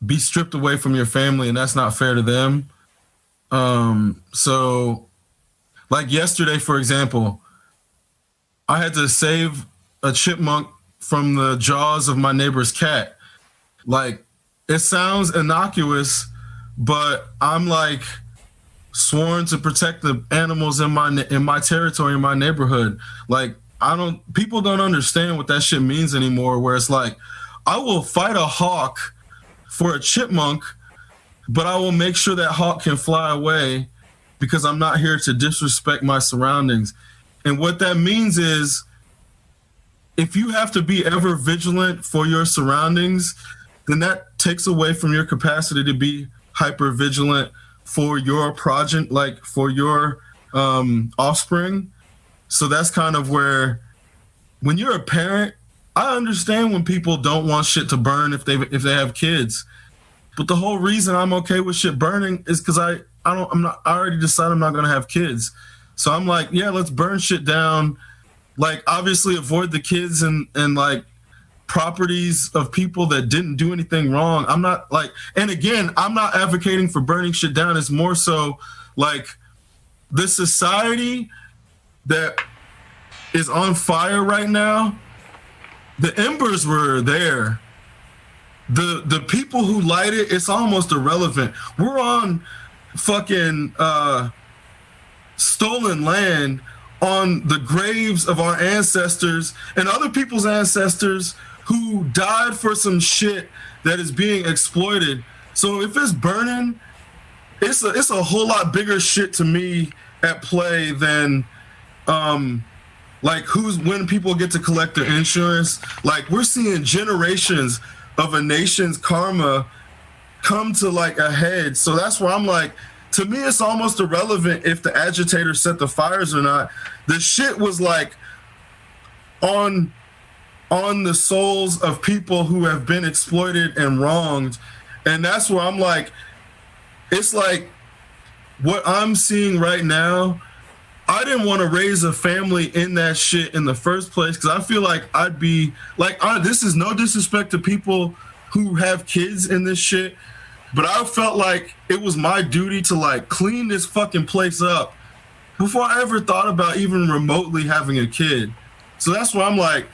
S3: be stripped away from your family and that's not fair to them. So like yesterday, for example, I had to save a chipmunk from the jaws of my neighbor's cat. Like, it sounds innocuous, but I'm like sworn to protect the animals in my territory, in my neighborhood. Like, people don't understand what that shit means anymore, where it's like, I will fight a hawk for a chipmunk, but I will make sure that hawk can fly away because I'm not here to disrespect my surroundings. And what that means is, if you have to be ever vigilant for your surroundings, then that takes away from your capacity to be hyper vigilant for your progeny, like for your offspring. So that's kind of where, when you're a parent, I understand when people don't want shit to burn if they have kids. But the whole reason I'm okay with shit burning is because I already decided I'm not gonna have kids. So I'm like, yeah, let's burn shit down. Like, obviously avoid the kids and like properties of people that didn't do anything wrong. I'm not like, and again, I'm not advocating for burning shit down. It's more so like the society that is on fire right now, the embers were there. The people who light it, it's almost irrelevant. We're on fucking stolen land, on the graves of our ancestors and other people's ancestors who died for some shit that is being exploited. So if it's burning, it's a whole lot bigger shit to me at play than like when people get to collect their insurance. Like, we're seeing generations of a nation's karma come to like a head. So that's where I'm like, to me, it's almost irrelevant if the agitators set the fires or not. The shit was like on the souls of people who have been exploited and wronged. And that's where I'm like, it's like what I'm seeing right now. I didn't want to raise a family in that shit in the first place, because I feel like I'd be like, this is no disrespect to people who have kids in this shit, but I felt like it was my duty to like clean this fucking place up before I ever thought about even remotely having a kid. So that's why I'm like,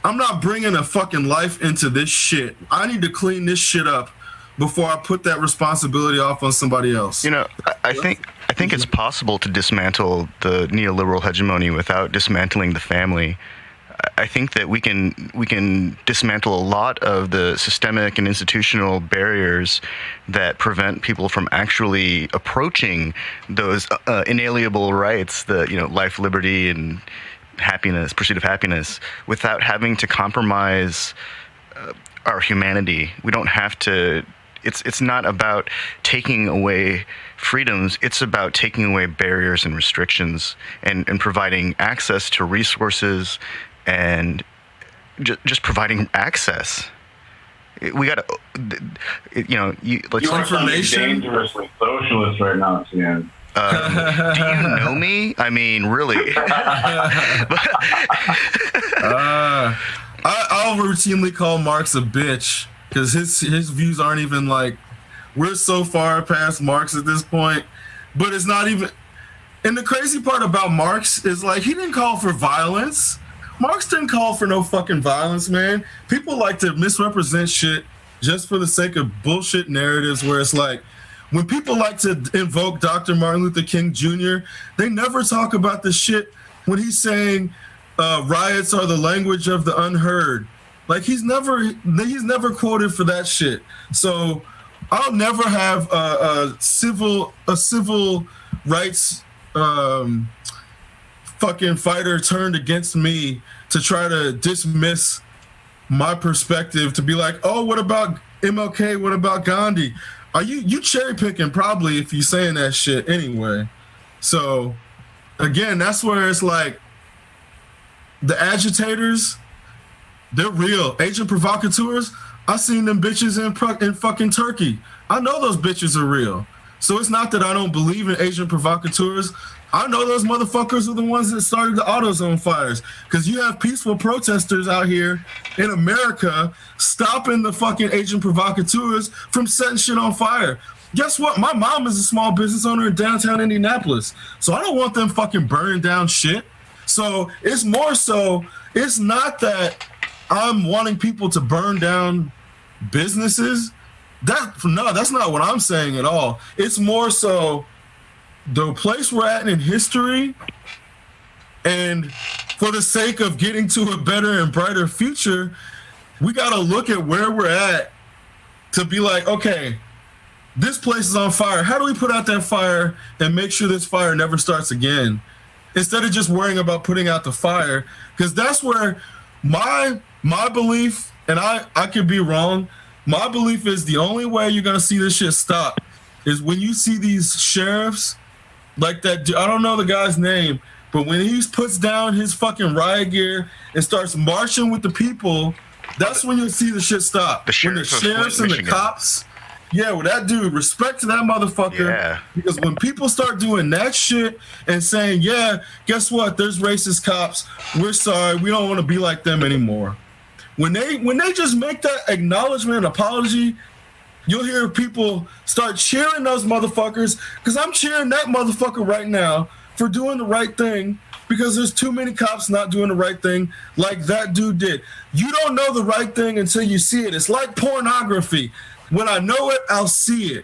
S3: I'm not bringing a fucking life into this shit. I need to clean this shit up before I put that responsibility off on somebody else.
S2: You know, I think it's possible to dismantle the neoliberal hegemony without dismantling the family. I think that we can dismantle a lot of the systemic and institutional barriers that prevent people from actually approaching those inalienable rights, the life, liberty, and happiness, pursuit of happiness, without having to compromise our humanity. We don't have to. It's not about taking away freedoms. It's about taking away barriers and restrictions and providing access to resources and just providing access. We got to, like
S4: you are information. Dangerously socialist right now, Tian.
S2: Do you know me? I mean, really?
S3: I'll routinely call Marx a bitch because his views aren't even like, we're so far past Marx at this point. But it's not even, And the crazy part about Marx is like he didn't call for violence. Marx didn't call for no fucking violence, man. People like to misrepresent shit just for the sake of bullshit narratives where it's like, when people like to invoke Dr. Martin Luther King Jr., they never talk about the shit when he's saying riots are the language of the unheard. Like he's never quoted for that shit. So I'll never have a civil rights fucking fighter turned against me to try to dismiss my perspective, to be like, oh, what about MLK? What about Gandhi? Are you cherry picking probably if you're saying that shit anyway? So again, that's where it's like the agitators, they're real. Agent provocateurs, I seen them bitches in fucking Turkey. I know those bitches are real. So it's not that I don't believe in agent provocateurs. I know those motherfuckers are the ones that started the AutoZone fires, because you have peaceful protesters out here in America stopping the fucking agent provocateurs from setting shit on fire. Guess what? My mom is a small business owner in downtown Indianapolis, so I don't want them fucking burning down shit. So it's more so, it's not that I'm wanting people to burn down businesses. That's not what I'm saying at all. It's more so the place we're at in history, and for the sake of getting to a better and brighter future, we got to look at where we're at to be like, okay, this place is on fire. How do we put out that fire and make sure this fire never starts again? Instead of just worrying about putting out the fire, because that's where my belief, and I could be wrong, my belief is the only way you're going to see this shit stop is when you see these sheriffs, like that, I don't know the guy's name, but when he puts down his fucking riot gear and starts marching with the people, that's when you'll see the shit stop. The sheriffs and the cops, yeah, well, that dude, respect to that motherfucker. Yeah. Because when people start doing that shit and saying, yeah, guess what? There's racist cops. We're sorry. We don't want to be like them anymore. When they just make that acknowledgement and apology, you'll hear people start cheering those motherfuckers, because I'm cheering that motherfucker right now for doing the right thing, because there's too many cops not doing the right thing like that dude did. You don't know the right thing until you see it. It's like pornography. When I know it, I'll see it.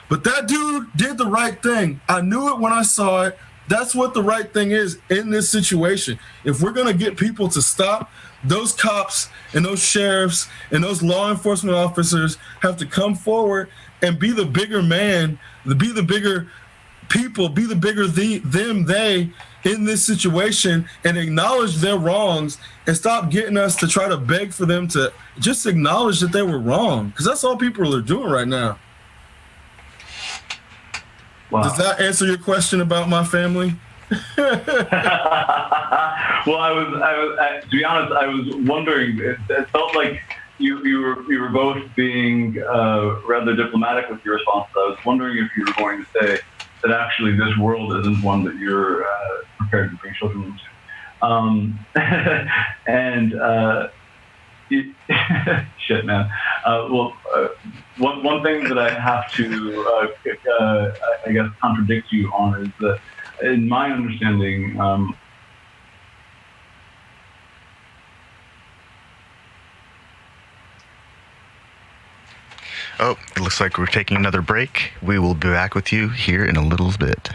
S3: But that dude did the right thing. I knew it when I saw it. That's what the right thing is in this situation. If we're going to get people to stop, those cops and those sheriffs and those law enforcement officers have to come forward and be the bigger man, be the bigger people, be the bigger they in this situation, and acknowledge their wrongs and stop getting us to try to beg for them to just acknowledge that they were wrong, because that's all people are doing right now. Wow. Does that answer your question about my family?
S4: Well, to be honest, I was wondering. It felt like you were both being rather diplomatic with your response. I was wondering if you were going to say that actually this world isn't one that you're prepared to bring children into. Shit, man. One thing that I have to, I guess, contradict you on is that, in my understanding,
S2: oh, it looks like we're taking another break. We will be back with you here in a little bit.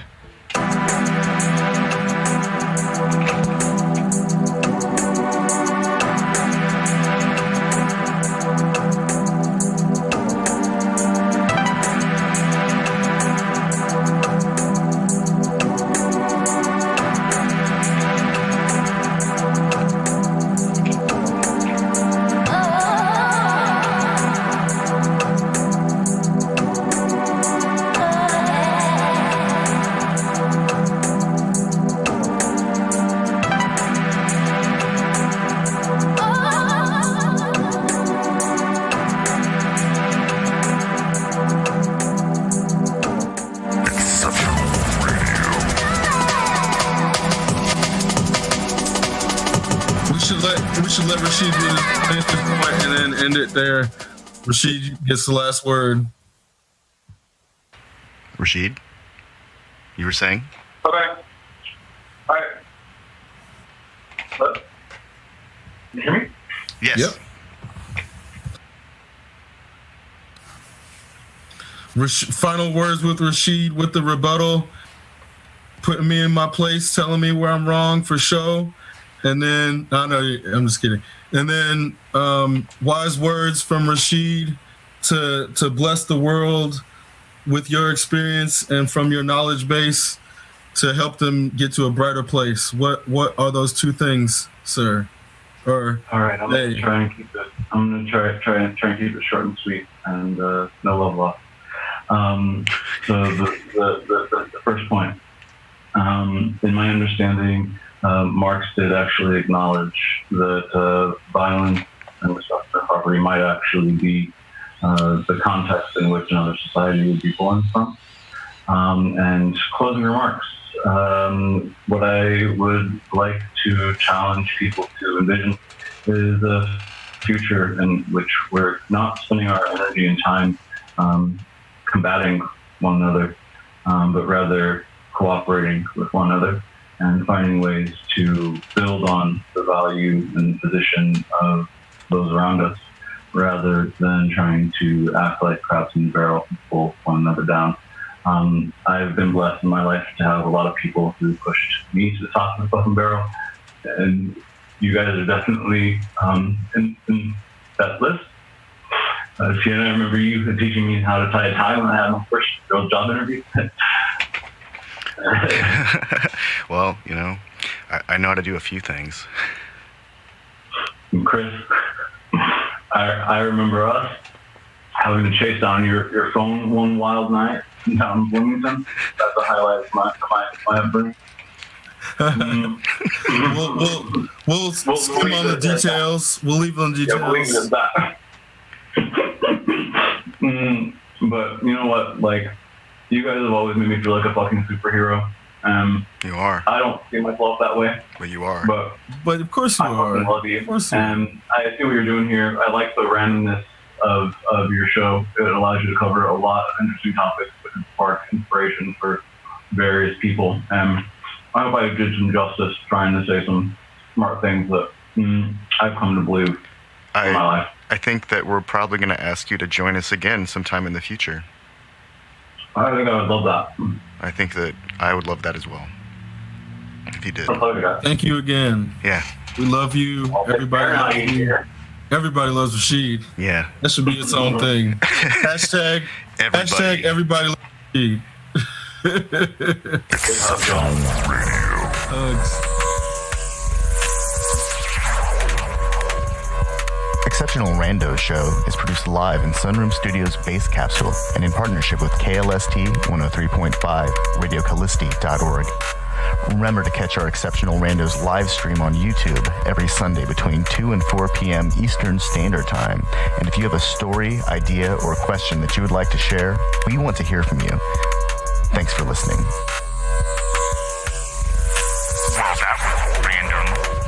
S3: There, Rashid gets the last word.
S2: Rashid, you were saying?
S4: Okay. All right. Hello? Can you hear me?
S2: Yes.
S3: Yep. Final words with Rashid with the rebuttal, putting me in my place, telling me where I'm wrong for show. And then, I'm just kidding. And then wise words from Rashid to bless the world with your experience and from your knowledge base to help them get to a brighter place. What are those two things, sir? Or
S4: all right, I'm gonna try and keep it. I'm gonna try and keep it short and sweet, and no love lost. So the first point, in my understanding, Marx did actually acknowledge that violence and destruction of property might actually be the context in which another society would be born from. And closing remarks. What I would like to challenge people to envision is a future in which we're not spending our energy and time combating one another, but rather cooperating with one another and finding ways to build on the value and position of those around us, rather than trying to act like crabs in the barrel and pull one another down. I've been blessed in my life to have a lot of people who pushed me to the top of the fucking barrel, and you guys are definitely in that list. Sienna, I remember you teaching me how to tie a tie when I had my first girl job interview.
S2: Well, you know, I know how to do a few things.
S4: And Chris, I remember us having to chase down your phone one wild night down in Bloomington. That's a highlight of my upbringing.
S3: We'll skim on the details. We'll leave on the details.
S4: Yeah, we'll leave it at that. But you know what? Like, you guys have always made me feel like a fucking superhero.
S2: You are.
S4: I don't see myself that way.
S2: But you are.
S3: But of course you are.
S4: I love you.
S3: Of course you are.
S4: And I see what you're doing here. I like the randomness of your show. It allows you to cover a lot of interesting topics that can spark inspiration for various people. I hope I did some justice trying to say some smart things that I've come to believe in my life.
S2: I think that we're probably going to ask you to join us again sometime in the future.
S4: I think I would love that.
S2: I think that I would love that as well, if you did.
S3: Thank you again.
S2: Yeah.
S3: We love you. Everybody loves you. Everybody loves Rashid.
S2: Yeah.
S3: That should be its own thing. Hashtag everybody loves Rashid. Hugs.
S2: Exceptional Randos Show is produced live in Sunroom Studios Base Capsule and in partnership with KLST 103.5, RadioCallisti.org. Remember to catch our Exceptional Randos live stream on YouTube every Sunday between 2 and 4 p.m. Eastern Standard Time. And if you have a story, idea, or question that you would like to share, we want to hear from you. Thanks for listening.